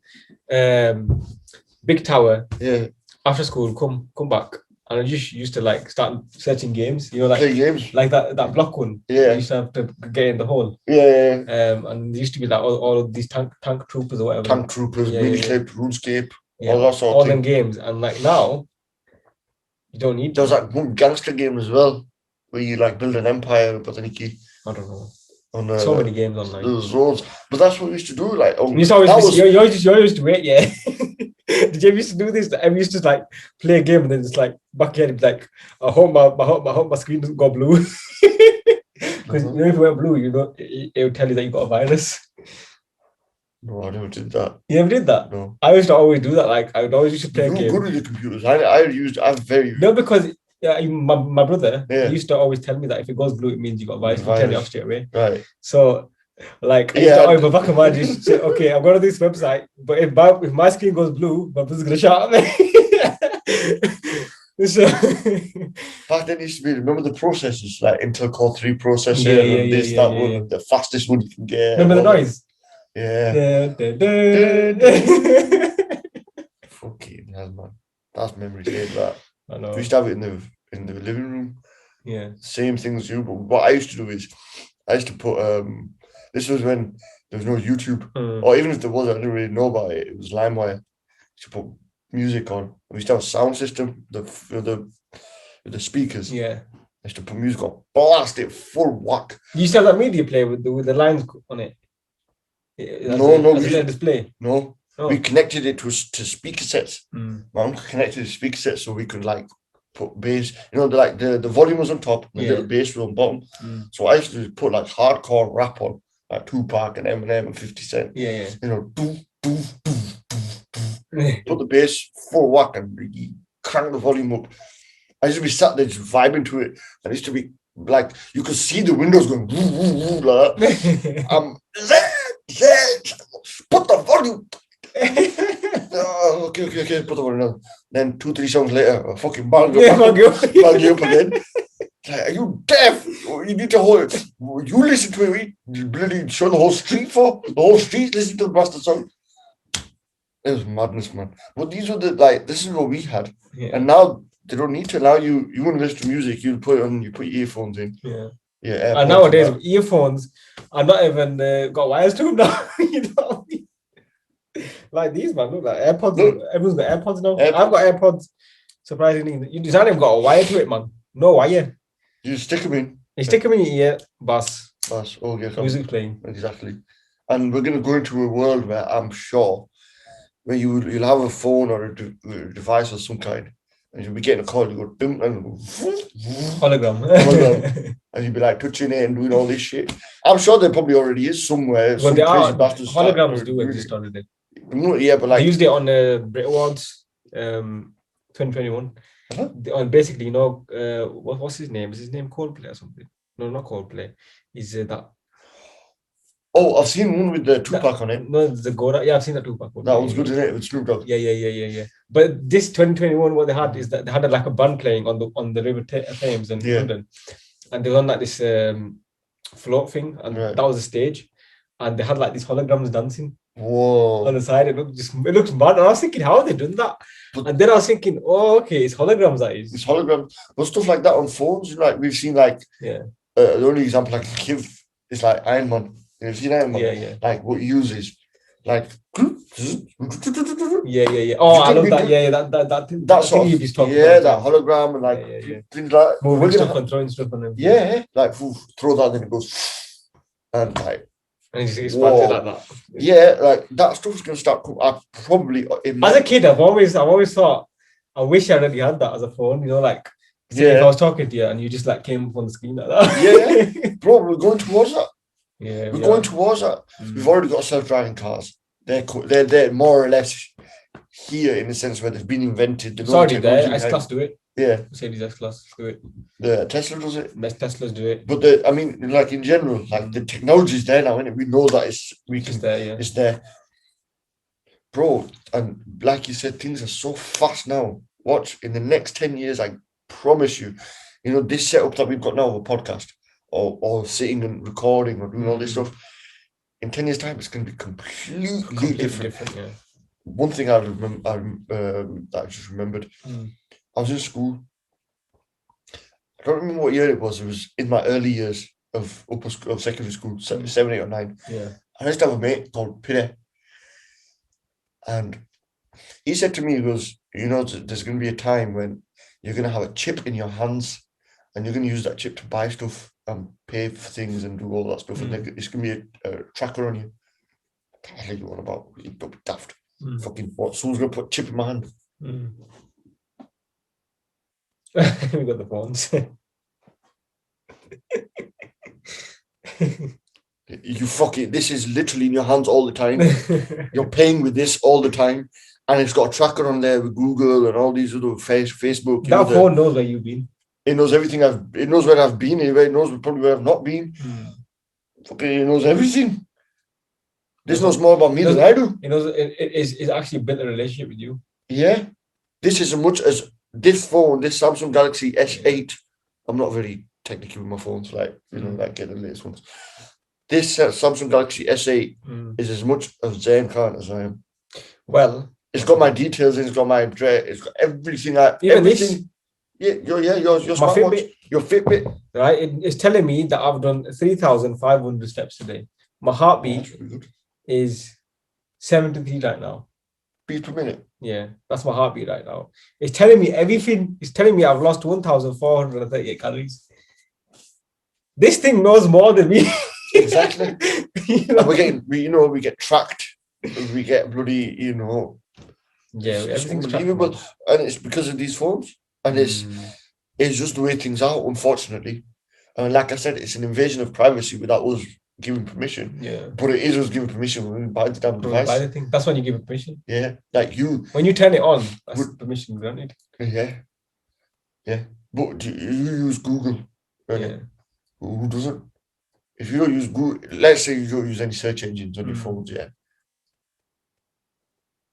Speaker 3: big tower.
Speaker 2: Yeah.
Speaker 3: After school, come back, and I just used to like start searching games. You know, like
Speaker 2: play games,
Speaker 3: like that block one.
Speaker 2: Yeah.
Speaker 3: I used to have to get in the hole.
Speaker 2: Yeah.
Speaker 3: And there used to be like all of these tank troopers or whatever.
Speaker 2: Tank troopers, Miniclip, RuneScape.
Speaker 3: Yeah,
Speaker 2: all that sort
Speaker 3: all
Speaker 2: of
Speaker 3: them games, and like now, you don't need.
Speaker 2: There was that one gangster game as well, where you like build an empire, but then you
Speaker 3: I don't know. So many games online.
Speaker 2: There's loads, but that's what we used to do. Like,
Speaker 3: you used to wait, yeah. Did you ever used to do this? I used to like play a game and then just like back in like I hope my screen doesn't go blue. Because you know if it went blue, you know it would tell you that you got a virus.
Speaker 2: No, I never did that.
Speaker 3: You never did that?
Speaker 2: No.
Speaker 3: I used to always do that. Like I would always used to play a game.
Speaker 2: You're good with the computers. I'm very
Speaker 3: No, because my brother
Speaker 2: Yeah.
Speaker 3: he used to always tell me that if it goes blue, it means you got a virus. He'd turn it off straight away.
Speaker 2: right.
Speaker 3: So like I used to always back in my mind, used to say, okay, I'm going to this website, but if my screen goes blue, my brother's gonna shout at me. So
Speaker 2: Back then used to be, remember the processors, like Intel Core 3 processor,
Speaker 3: Yeah,
Speaker 2: and this,
Speaker 3: yeah,
Speaker 2: that
Speaker 3: yeah,
Speaker 2: one,
Speaker 3: yeah.
Speaker 2: the fastest one you can get.
Speaker 3: remember the noise?
Speaker 2: Yeah.
Speaker 3: Da, da, da.
Speaker 2: Fucking hell, man. That's memory lane, that.
Speaker 3: I know.
Speaker 2: We used to have it in the living room.
Speaker 3: Yeah.
Speaker 2: Same thing as you, but what I used to do is I used to put this was when there was no YouTube, or even if there was, I didn't really know about it. It was LimeWire. I used to put music on. We used to have a sound system, the speakers.
Speaker 3: Yeah.
Speaker 2: I used to put music on, blast it full whack.
Speaker 3: You used to have that media player with the lines on it.
Speaker 2: No,
Speaker 3: as a display.
Speaker 2: No.
Speaker 3: Oh.
Speaker 2: We connected it to speaker sets.
Speaker 3: Mm.
Speaker 2: My uncle connected the speaker sets so we could like put bass. You know, the volume was on top, and the little bass was on bottom.
Speaker 3: Mm.
Speaker 2: So I used to put like hardcore rap on, like Tupac and Eminem and 50 Cent.
Speaker 3: Yeah.
Speaker 2: You know, put the bass full whack and crank the volume up. I used to be sat there just vibing to it, and it used to be like you could see the windows going woo, woo, woo, like that. Put the volume. Okay, put the volume down. Then 2-3 songs later, a fucking bang you up again. Like, are you deaf? You need to hold it. You listen to it. You bloody show the whole street for the whole street listen to the bastard song. It was madness, man. But these were this is what we had, and now they don't need to. Now you want to listen to music, you put it on, you put your earphones in. Yeah.
Speaker 3: And nowadays, earphones are not even got wires to them now. You know what I mean? Like these, man. Look, like AirPods. Look. Everyone's got AirPods now. I've got AirPods. Surprisingly, you just haven't even got a wire to it, man. No wire.
Speaker 2: You stick them in.
Speaker 3: You stick them in your ear, bass.
Speaker 2: Okay.
Speaker 3: Music playing.
Speaker 2: Exactly. And we're going to go into a world where I'm sure where you'll have a phone or a device of some kind, and you'll be getting a call, you go boom, and
Speaker 3: hologram.
Speaker 2: And you'll be like touching it and doing all this shit. I'm sure there probably already is somewhere.
Speaker 3: Well, they are. Holograms do exist already.
Speaker 2: Yeah, but like
Speaker 3: they used it on the Brit Awards 2021. Basically, you know, what's his name? Is his name Coldplay or something? No, not Coldplay. Is that?
Speaker 2: Oh, I've seen one with the Tupac on it.
Speaker 3: No, the Gora. Yeah, I've seen the Tupac one.
Speaker 2: That was good, isn't it? With Snoop Dogg.
Speaker 3: Yeah. But this 2021, what they had is that they had like a band playing on the River Thames in London, and they were on like this float thing, and that was the stage, and they had like these holograms dancing.
Speaker 2: Whoa!
Speaker 3: On the side, it looks mad. And I was thinking, how are they doing that? And then I was thinking, oh, okay, it's holograms. That is.
Speaker 2: It's holograms, but stuff like that on phones. You know, like we've seen, like the only example I can give is like Iron Man. You've seen Iron Man?
Speaker 3: Yeah.
Speaker 2: Like what he uses, like
Speaker 3: yeah. Oh, I love that. Yeah, that
Speaker 2: sort of, that hologram and like things like
Speaker 3: moving stuff, controlling stuff on them.
Speaker 2: Yeah, like throw that, then it goes and like.
Speaker 3: And it's expanded like that.
Speaker 2: Yeah, like that stuff's gonna start. I probably
Speaker 3: as a kid, I've always thought, I wish I already had that as a phone. You know, like if I was talking to you and you just like came up on the screen like that.
Speaker 2: Yeah, bro, we're going towards that.
Speaker 3: Yeah,
Speaker 2: we're going towards that. We've already got self-driving cars. They're more or less here in the sense where they've been invented.
Speaker 3: S-Class do it.
Speaker 2: Yeah,
Speaker 3: Mercedes S-Class do it.
Speaker 2: The Tesla does it.
Speaker 3: Teslas do it.
Speaker 2: But I mean, like in general, like the technology is there now, innit? We know that it's there, bro. And like you said, things are so fast now. Watch in the next 10 years, I promise you. You know, this setup that we've got now of a podcast, or sitting and recording or doing all this stuff. In 10 years' time, it's going to be completely different. Yeah. One thing I just remembered. I was in school. I don't remember what year it was. It was in my early years of secondary school, 7, 8, or 9.
Speaker 3: Yeah.
Speaker 2: And I used to have a mate called Pire. And he said to me, he goes, you know, there's going to be a time when you're going to have a chip in your hands and you're going to use that chip to buy stuff and pay for things and do all that stuff. And it's going to be a tracker on you. What the hell are you on about? You don't be daft. Fucking what? Someone's gonna put a chip in my hand.
Speaker 3: We got the phones.
Speaker 2: You fucking, this is literally in your hands all the time. You're paying with this all the time. And it's got a tracker on there with Google and all these other Facebook.
Speaker 3: That phone knows where you've been.
Speaker 2: It knows everything it knows where I've been. It knows probably where I've not been. Fucking, it knows everything. This knows more about me than I do.
Speaker 3: It knows it's actually built a relationship with you.
Speaker 2: Yeah. This is as much as this phone, this Samsung Galaxy S8. I'm not very technical with my phones, like, like getting the latest ones. This Samsung Galaxy S8 is as much of Zayn Khan as I am.
Speaker 3: Well,
Speaker 2: it's got my details in, it's got my address, it's got everything. Everything. Your smartwatch, your Fitbit.
Speaker 3: Right, it's telling me that I've done 3,500 steps today. My heartbeat is 73 right now.
Speaker 2: Beats per minute.
Speaker 3: Yeah, that's my heartbeat right now. It's telling me everything. It's telling me I've lost 1,438 calories. This thing knows more than me.
Speaker 2: Exactly. And we get tracked. We get bloody,
Speaker 3: Yeah, everything's
Speaker 2: unbelievable.
Speaker 3: tracked.
Speaker 2: And it's because of these phones. And it's just the way things are, unfortunately. And like I said, it's an invasion of privacy without us giving permission.
Speaker 3: Yeah.
Speaker 2: But it is us giving permission when we buy the damn device.
Speaker 3: Buy the thing. That's when you give it permission.
Speaker 2: Yeah. Like you.
Speaker 3: When you turn it on, that's permission granted.
Speaker 2: Yeah. Yeah. But do you use Google? Right?
Speaker 3: Yeah.
Speaker 2: Who doesn't? If you don't use Google, let's say you don't use any search engines on your phones, yeah.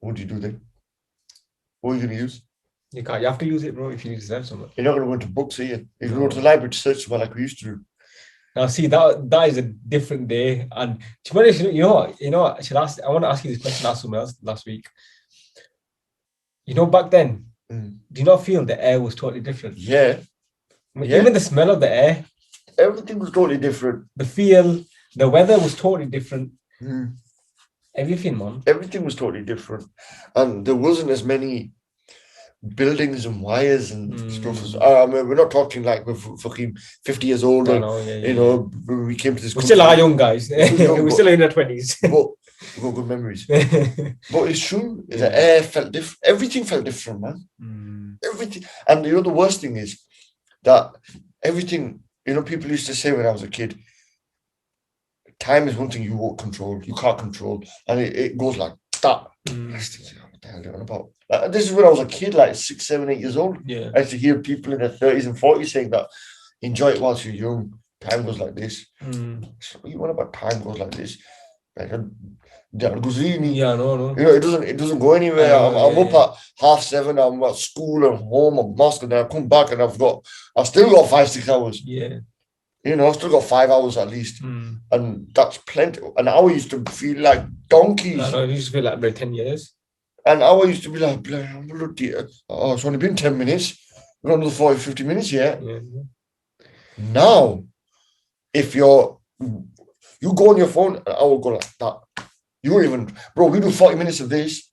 Speaker 2: What do you do then? What are you going to use?
Speaker 3: You can't. You have to use it, bro, if you use it somewhere.
Speaker 2: You're not going to go into books, are you? You're going to go to the library to search somewhere like we used to do.
Speaker 3: Now, see, that is a different day. And to be honest, you know what? I want to ask you this question. I asked someone else last week. Back then, do you not feel the air was totally different?
Speaker 2: Yeah.
Speaker 3: Even the smell of the air.
Speaker 2: Everything was totally different.
Speaker 3: The feel, the weather was totally different. Everything, man.
Speaker 2: Everything was totally different. And there wasn't as many buildings and wires and stuff. I mean, we're not talking like we're fucking 50 years old. When we came to this
Speaker 3: country. We still are young guys. We're still in our 20s.
Speaker 2: But we've got good memories. But it's true. The air felt different. Everything felt different, man. Everything. And the worst thing is that everything, people used to say when I was a kid, time is one thing you won't control. You can't control. And it goes like that. What the hell are you on about? This is when I was a kid, like 6, 7, 8 years old.
Speaker 3: Yeah.
Speaker 2: I used to hear people in their 30s and 40s saying that, enjoy it whilst you're young. Time goes like this. So what you want about time goes like this? Like,
Speaker 3: yeah, no.
Speaker 2: It doesn't go anywhere. I'm up at 7:30. I'm at school and home and mosque, and then I come back and I've still got 5-6 hours.
Speaker 3: Yeah.
Speaker 2: I've still got 5 hours at least. And that's plenty. An hour used to feel like donkeys.
Speaker 3: I used to feel like about 10 years.
Speaker 2: An hour used to be like, it's only been 10 minutes. We've got another 40, 50 minutes yet. Yeah. Now, if you go on your phone, an hour go like that. You don't even, bro, we do 40 minutes of this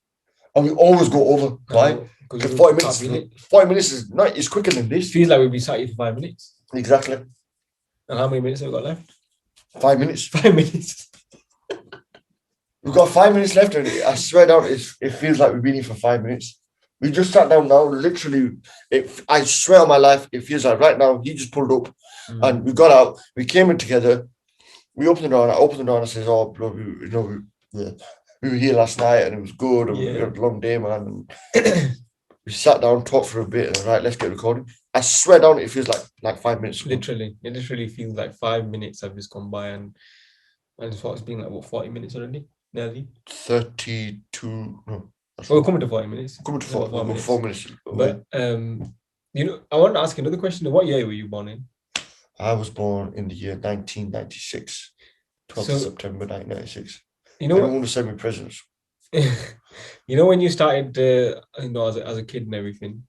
Speaker 2: and we always go over. Why? Because 40 minutes is not, it's quicker than this.
Speaker 3: Feels like we've been sat here for 5 minutes.
Speaker 2: Exactly.
Speaker 3: And how many minutes have we got left?
Speaker 2: 5 minutes.
Speaker 3: 5 minutes.
Speaker 2: We've got 5 minutes left, and I swear down, it feels like we've been here for 5 minutes. We just sat down now, literally. I swear on my life, it feels like right now, he just pulled up and we got out. We came in together. We opened the door, and I opened the door and I said, oh, bro, we were here last night and it was good. And we had a long day, man. And we sat down, talked for a bit, and right, let's get recording. I swear down, it feels like 5 minutes.
Speaker 3: Literally, it literally feels like 5 minutes have just gone by, and it's been like, 40 minutes already? Nearly
Speaker 2: 32. No,
Speaker 3: we're coming to 40 minutes.
Speaker 2: Coming to 4 minutes.
Speaker 3: But I want to ask you another question. What year were you born in?
Speaker 2: I was born in the year 1996, 12th of September 1996. Everyone want to send me presents.
Speaker 3: When you started, as a kid and everything.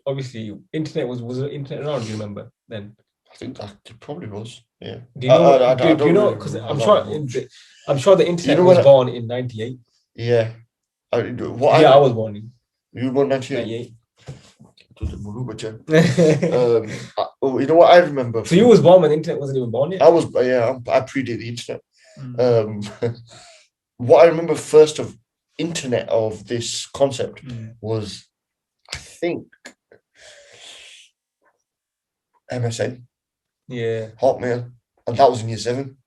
Speaker 3: Obviously, internet was the internet around? Do you remember then?
Speaker 2: I think that it probably was. Yeah.
Speaker 3: Do you know? Because I'm sure the internet was born in 98.
Speaker 2: Yeah.
Speaker 3: I was born in.
Speaker 2: You were born 98. You know what I remember?
Speaker 3: So you was born when the internet wasn't even born yet?
Speaker 2: I predate the internet. What I remember first of internet of this concept was, I think, MSN, Hotmail, and that was in year 7.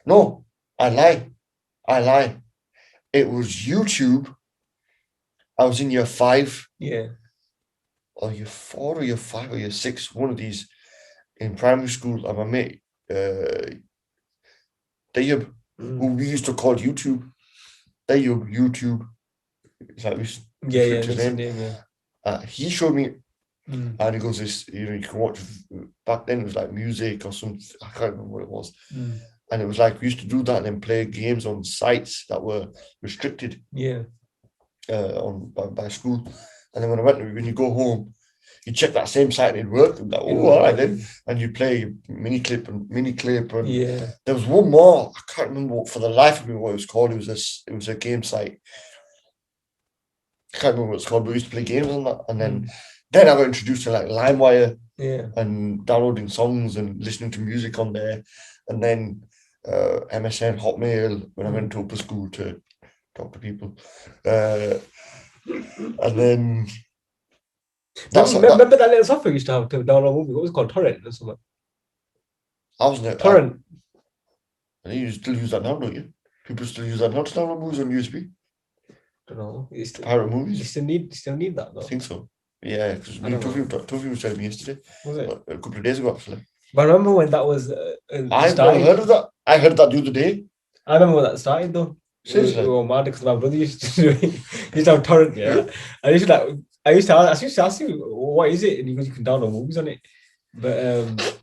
Speaker 2: No, I lie. It was YouTube. I was in year 5. Or year 4 or year 5 or year 6, one of these in primary school, and my mate, Dayub, who we used to call YouTube. Dayub, YouTube. It's like his name. He showed me, and he goes, "This, you can watch." Back then, it was like music or something. I can't remember what it was. And it was like we used to do that and then play games on sites that were restricted. By school. And then when you go home, you check that same site and it worked. And like, all right then. And you play mini clip. And there was one more. I can't remember for the life of me what it was called. It was a game site. I can't remember what it's called, but we used to play games on that. And then I got introduced to like LimeWire and downloading songs and listening to music on there. And then MSN, Hotmail when I went to upper school to talk to people. And then
Speaker 3: remember that little software you used to have to download movies? What was it called? Torrent or something?
Speaker 2: I wasn't there.
Speaker 3: Torrent.
Speaker 2: I think you still use that now, don't you? People still use that now to download movies on USB.
Speaker 3: I don't know.
Speaker 2: Pirate movies.
Speaker 3: You still need that though.
Speaker 2: I think so. Yeah, because two people told me yesterday.
Speaker 3: Was it?
Speaker 2: A couple of days ago actually.
Speaker 3: But I remember when that was
Speaker 2: I've never heard of that. I heard that the other day.
Speaker 3: I remember when that started though.
Speaker 2: Seriously?
Speaker 3: It was mad because my brother used to do it. He used to have torrent, I used to ask you, what is it? And he goes, you can download movies on it. But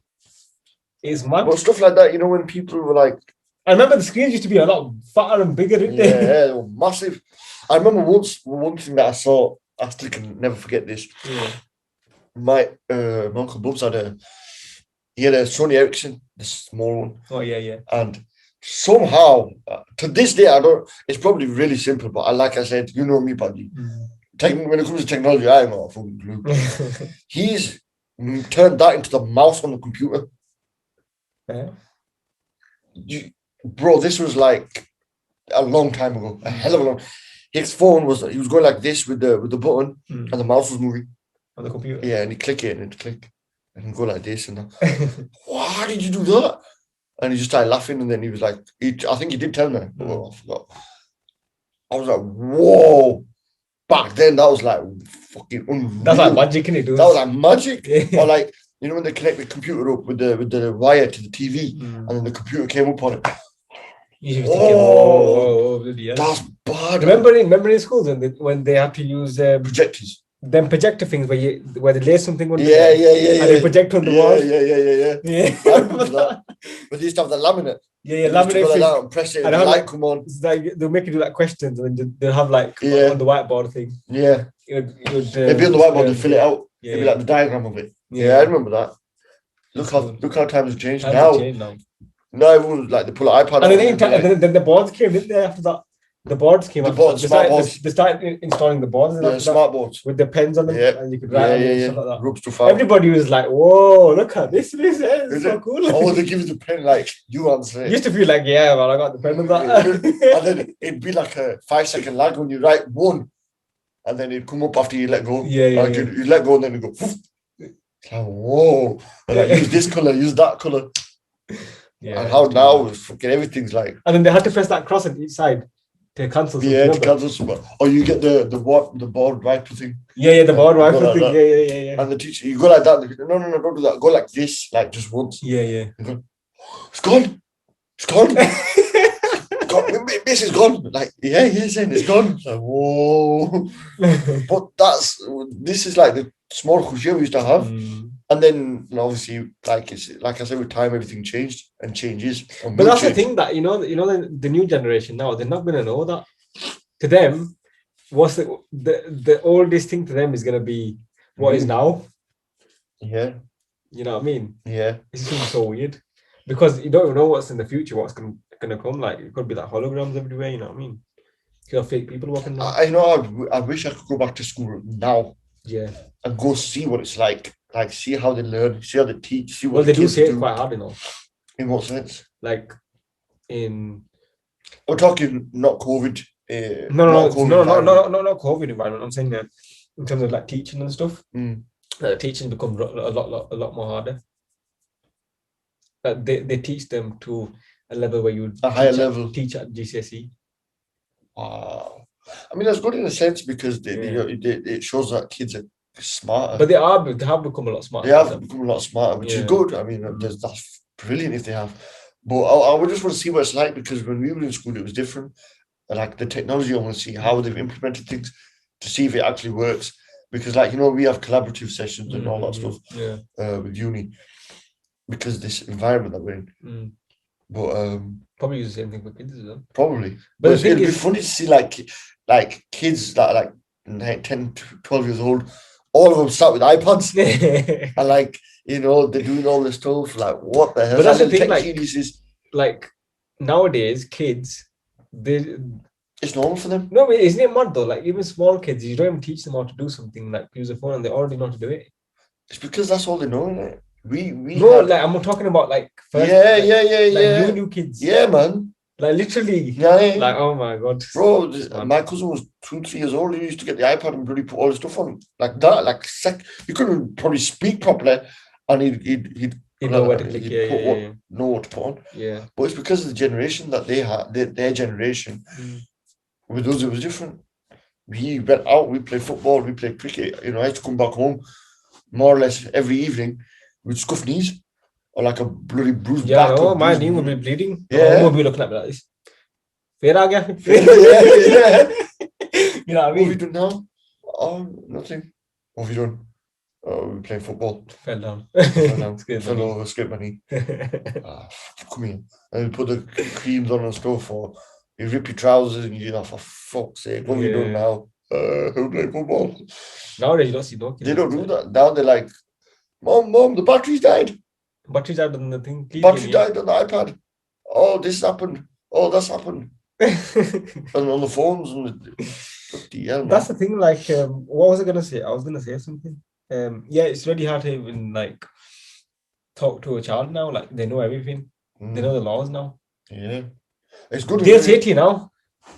Speaker 3: it's mad.
Speaker 2: Well, stuff like that, you know, when people were like,
Speaker 3: I remember the screens used to be a lot fatter and bigger, didn't they?
Speaker 2: Yeah, they were massive. I remember one thing that I saw, I still can never forget this. My uncle Bubs had a Sony Ericsson, the small one.
Speaker 3: Oh, yeah.
Speaker 2: And somehow, to this day, it's probably really simple, but like I said, you know me, buddy. When it comes to technology, I ain't got a fucking clue. He's turned that into the mouse on the computer. Bro, this was like a long time ago, a hell of a long. His phone he was going like this with the button, and the mouse was moving
Speaker 3: on the computer.
Speaker 2: Yeah, and he'd click it and it'd click, and he'd go like this and that. How did you do that? And he just started laughing, and then he was like, I think he did tell me. Oh, I forgot. I was like, whoa. Back then, that was like fucking unreal.
Speaker 3: That's like magic, isn't it?
Speaker 2: That was like magic. Or like, you know, when they connect the computer up with the wire to the TV, and then the computer came up on it.
Speaker 3: You was thinking, whoa,
Speaker 2: that's bad.
Speaker 3: Remember in schools when they had to use
Speaker 2: projectors.
Speaker 3: Them projector things where they lay something on
Speaker 2: and they
Speaker 3: project on the wall.
Speaker 2: Yeah. I remember that. But they used to have the laminate.
Speaker 3: Laminate thing.
Speaker 2: And press it and the light come on.
Speaker 3: It's like they'll make you do like questions and they'll have like on the whiteboard thing.
Speaker 2: Yeah. It'd be on the whiteboard, they'd fill it out. It'd be like the diagram of it. Yeah, I remember that. Look how times have changed now. No, everyone like they pull an iPad.
Speaker 3: And then the boards came, didn't they? After that, the boards came. They started installing the boards.
Speaker 2: Yeah, smart boards
Speaker 3: with the pens on them, and you could write and stuff like that.
Speaker 2: Rub stuff out.
Speaker 3: Everybody was like, "Whoa, look at this! This is so cool."
Speaker 2: Oh, they give you the pen like you answer it.
Speaker 3: Used to feel like, yeah, man, I got the pen on that.
Speaker 2: And then it'd be like a 5-second lag when you write one, and then it'd come up after you let go. You let go, and then it go. It's like, whoa! And like, use this color, use that color. Yeah, and how now fucking everything's like.
Speaker 3: And then they had to press that cross on each side to cancel.
Speaker 2: Yeah, to cancel something. Or you get the board wiper thing.
Speaker 3: Yeah, the board wiper thing. Like yeah.
Speaker 2: And the teacher, you go like that. No, don't do that. Go like this, like just once.
Speaker 3: Yeah.
Speaker 2: Go, it's gone. This is gone. Like, saying it's gone. Like, whoa. But this is like the small khushiya we used to have. And then obviously, like I said, with time everything changed and changes.
Speaker 3: But that's the thing that the new generation now, they're not gonna know that. To them, what's the oldest thing to them is gonna be what is now.
Speaker 2: Yeah.
Speaker 3: You know what I mean?
Speaker 2: Yeah.
Speaker 3: It's just so weird. Because you don't even know what's in the future, what's gonna come. Like it could be like holograms everywhere, you know what I mean? You got fake people walking around.
Speaker 2: I know I wish I could go back to school now.
Speaker 3: Yeah. And
Speaker 2: go see what it's like. Like, see how they learn, see how they teach, see what
Speaker 3: they do say it quite hard, you know.
Speaker 2: In what sense?
Speaker 3: Like, we're
Speaker 2: talking not COVID,
Speaker 3: No, not COVID environment. I'm saying that in terms of like teaching and stuff, teaching becomes a lot more harder. They teach them to a level where you
Speaker 2: a higher level
Speaker 3: teach at GCSE.
Speaker 2: Wow. I mean, that's good in a sense because it shows that kids are smarter.
Speaker 3: But they have become a lot smarter.
Speaker 2: They have become a lot smarter, which is good. I mean, that's brilliant if they have. But I would just want to see what it's like because when we were in school, it was different. Like the technology, I want to see how they've implemented things to see if it actually works. Because, like, we have collaborative sessions and all that stuff with uni because this environment that we're in. But
Speaker 3: probably use the same thing for kids as well.
Speaker 2: Probably. But it'd be funny to see like kids that are like 10, 12 years old, all of them start with iPads and like, they're doing all this stuff. Like, what the hell?
Speaker 3: But that's the thing, like nowadays, kids,
Speaker 2: it's normal for them.
Speaker 3: No, isn't it mad though? Like even small kids, you don't even teach them how to do something like use a phone, and they already know how to do it.
Speaker 2: It's because that's all they know, isn't it?
Speaker 3: Like I'm talking about like first, new kids.
Speaker 2: Yeah, man.
Speaker 3: Like literally.
Speaker 2: Yeah.
Speaker 3: Like, oh my god.
Speaker 2: Bro, my cousin was 2-3 years old. He used to get the iPad and really put all the stuff on like that. Like he couldn't probably speak properly, and he'd
Speaker 3: know where to click.
Speaker 2: Know what to put on.
Speaker 3: Yeah.
Speaker 2: But it's because of the generation that they had. Their generation. With us, it was different. We went out. We played football. We played cricket. I used to come back home more or less every evening with scuffed knees or like a bloody bruised back.
Speaker 3: Yeah, my knee would be bleeding.
Speaker 2: Yeah.
Speaker 3: Would be looking at me like this. Yeah. You know what I mean?
Speaker 2: What have you done now? Oh, nothing. What have you done? Oh, we playing football.
Speaker 3: Fell down.
Speaker 2: Fell over, scraped my knee. Come here. And we put the creams on and stuff, or you rip your trousers and you for fuck's sake, what have you done now? Who play football?
Speaker 3: Nowadays, you don't see
Speaker 2: They don't do that. Now they're like, Mom, the battery's died.
Speaker 3: Battery's died on the thing.
Speaker 2: Battery died on the iPad. Oh, this happened. Oh, that's happened. And on the phones and
Speaker 3: that's the thing. Like, what was I gonna say? I was gonna say something. It's really hard to even like talk to a child now. Like they know everything. They know the laws now.
Speaker 2: Yeah, it's good.
Speaker 3: They'll say to you now,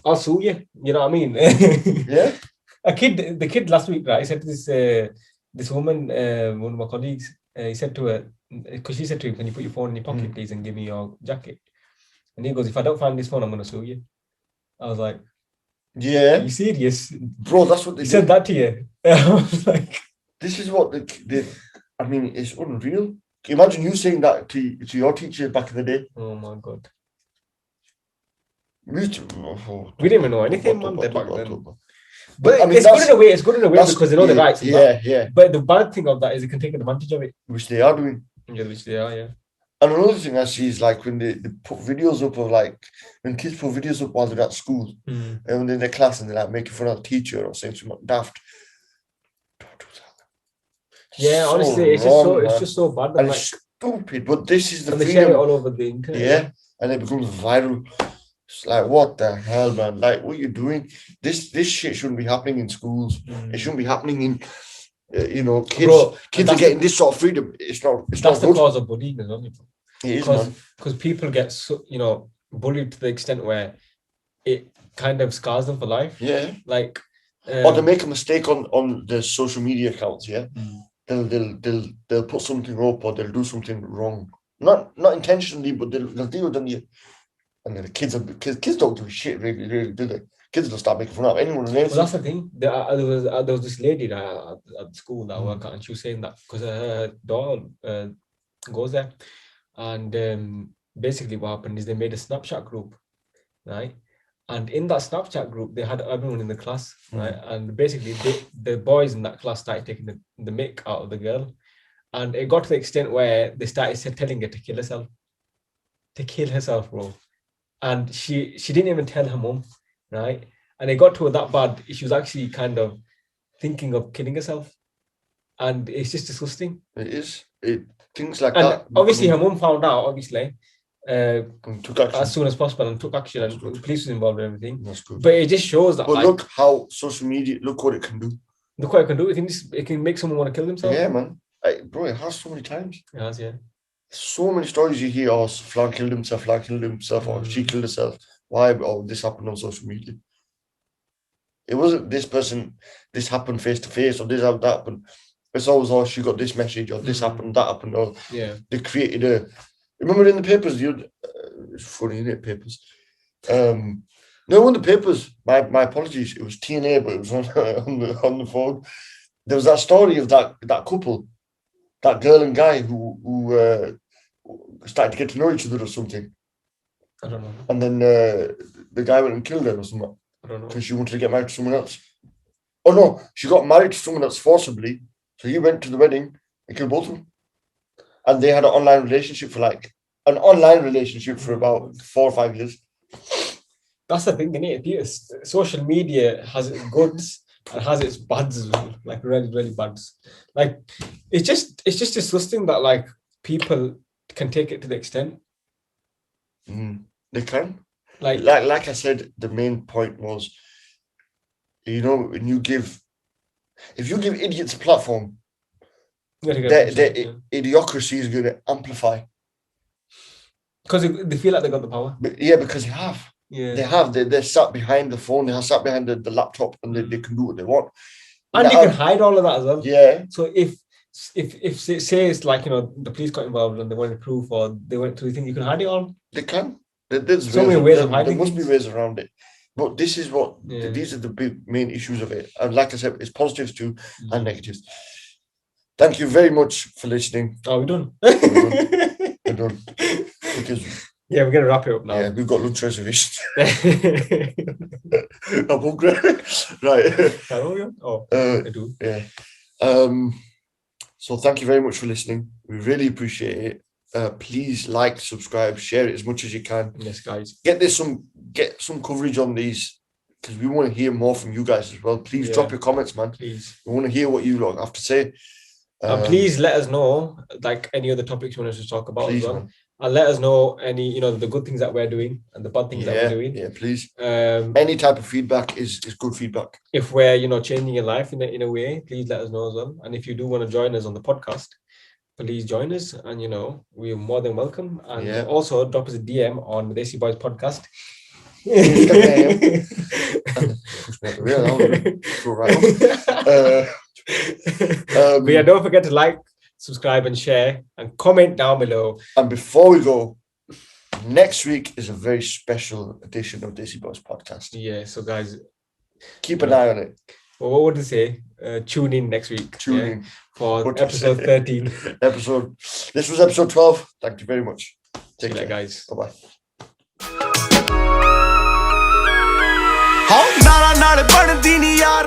Speaker 3: "I'll sue you." You know what I mean?
Speaker 2: Yeah.
Speaker 3: The kid last week, right? He said to this woman, one of my colleagues, he said to her, because she said to him, "Can you put your phone in your pocket, please, and give me your jacket?" And he goes, "If I don't find this phone, I'm going to sue you." I was like,
Speaker 2: "Yeah,
Speaker 3: are you serious,
Speaker 2: bro?" That's what they
Speaker 3: said that to you. I was like,
Speaker 2: "This is what I mean, it's unreal." Can you imagine you saying that to your teacher back in the day?
Speaker 3: Oh my god,
Speaker 2: we didn't
Speaker 3: even know anything, man. Back then. But
Speaker 2: I mean,
Speaker 3: it's good in a way because they know the rights.
Speaker 2: Yeah.
Speaker 3: But the bad thing of that is they can take advantage of it.
Speaker 2: Which they are doing.
Speaker 3: Yeah, which they are, yeah.
Speaker 2: And another thing I see is like when they put videos up of like, when kids put videos up while they're at school and when they're in their class and they're like making fun of the teacher or saying something daft. Don't do that.
Speaker 3: Yeah, honestly, it's just so bad.
Speaker 2: And it's stupid, but this is the
Speaker 3: and
Speaker 2: freedom.
Speaker 3: They share it all over the internet.
Speaker 2: Yeah, and it becomes viral. It's like, what the hell, man? Like, what are you doing? This shit shouldn't be happening in schools. It shouldn't be happening in, kids. Bro, kids are getting this sort of freedom. It's not
Speaker 3: that's the cause of bullying as well.
Speaker 2: It is, man.
Speaker 3: Because people get bullied to the extent where it kind of scars them for life.
Speaker 2: Yeah.
Speaker 3: Like,
Speaker 2: or they make a mistake on their social media accounts. Yeah. They'll put something up or they'll do something wrong. Not intentionally, but they'll do it on you. And then the kids don't do shit, really, do they? Kids will start making fun of anyone.
Speaker 3: Well, that's the thing. There was this lady at school that I work at, and she was saying that because her daughter goes there, and basically what happened is they made a Snapchat group, right? And in that Snapchat group, they had everyone in the class, right? And basically, the boys in that class started taking the mick out of the girl, and it got to the extent where they started telling her to kill herself. To kill herself, bro. And she didn't even tell her mum, right? And it got to her that bad. She was actually kind of thinking of killing herself, and it's just disgusting.
Speaker 2: It is. Things like
Speaker 3: and
Speaker 2: that.
Speaker 3: Obviously, her mum found out. Obviously,
Speaker 2: took action
Speaker 3: as soon as possible and took action, and the police was involved in everything.
Speaker 2: That's good.
Speaker 3: But it just shows that.
Speaker 2: But look how social media. Look what it can do.
Speaker 3: Look what it can do. It can make someone want to kill themselves.
Speaker 2: Yeah, man. Bro, it has so many times.
Speaker 3: It has, yeah.
Speaker 2: So many stories you hear, flan killed himself, or she killed herself. Why? Oh, this happened on social media. It wasn't this person, this happened face to face, or this happened, that happened. It's always, oh, she got this message, or this happened, that happened, or they created a. Remember in the papers, it's funny, isn't it? Papers. No, in the papers. My apologies. It was TNA, but it was on the phone. There was that story of that couple, that girl and guy who started to get to know each other or something.
Speaker 3: I don't know.
Speaker 2: And then the guy went and killed her or something.
Speaker 3: I don't know.
Speaker 2: Because she wanted to get married to someone else. Oh no, she got married to someone else forcibly. So he went to the wedding and killed both of them. And they had an online relationship for about 4 or 5 years.
Speaker 3: That's the thing, isn't it? Social media has its goods and has its bads as well, like really, really bads. Like it's just disgusting that like people can take it to the extent.
Speaker 2: They can.
Speaker 3: Like
Speaker 2: I said, the main point was, when if you give idiots a platform, their idiocracy is going to amplify.
Speaker 3: Because they feel like they got the power.
Speaker 2: Because they have. Yeah. They have. They're sat behind the phone. They're sat behind the laptop, and they can do what they want.
Speaker 3: And you can hide all of that as well.
Speaker 2: Yeah.
Speaker 3: So if say it's like the police got involved and they wanted proof, or they went to, you think you can hide it all?
Speaker 2: They can. There's
Speaker 3: so many ways of hiding.
Speaker 2: There must be ways around it. But this is these are the big main issues of it. And like I said, it's positives too and negatives. Thank you very much for listening.
Speaker 3: Oh, we're done.
Speaker 2: We're done. Because
Speaker 3: we're gonna wrap it up now.
Speaker 2: Yeah, we've got lunch reservations. I'm hungry. Right.
Speaker 3: I do.
Speaker 2: Yeah. So thank you very much for listening. We really appreciate it. Please like, subscribe, share it as much as you can.
Speaker 3: Yes, guys.
Speaker 2: Get some coverage on these, because we want to hear more from you guys as well. Please drop your comments, man.
Speaker 3: Please.
Speaker 2: We want to hear what you lot have to say.
Speaker 3: And please let us know like any other topics you want us to talk about as well.
Speaker 2: Man.
Speaker 3: And let us know any, the good things that we're doing and the bad things that we're doing.
Speaker 2: Yeah, please. Any type of feedback is good feedback.
Speaker 3: If we're, changing your life in a way, please let us know as well. And if you do want to join us on the podcast, please join us. And, we're more than welcome. And also drop us a DM on the Desi Boyz Podcast. But don't forget to like, subscribe and share and comment down below.
Speaker 2: And before we go, next week is a very special edition of Desi Boyz Podcast.
Speaker 3: Yeah, so guys,
Speaker 2: keep an eye on it.
Speaker 3: Well, what would they say? Tune in next week.
Speaker 2: Tune in
Speaker 3: for episode 13.
Speaker 2: This was episode 12. Thank you very much.
Speaker 3: Take care, guys.
Speaker 2: Bye-bye.
Speaker 1: ਨਾਲੇ ਬਣਦੀ ਨੀ ਯਾਰ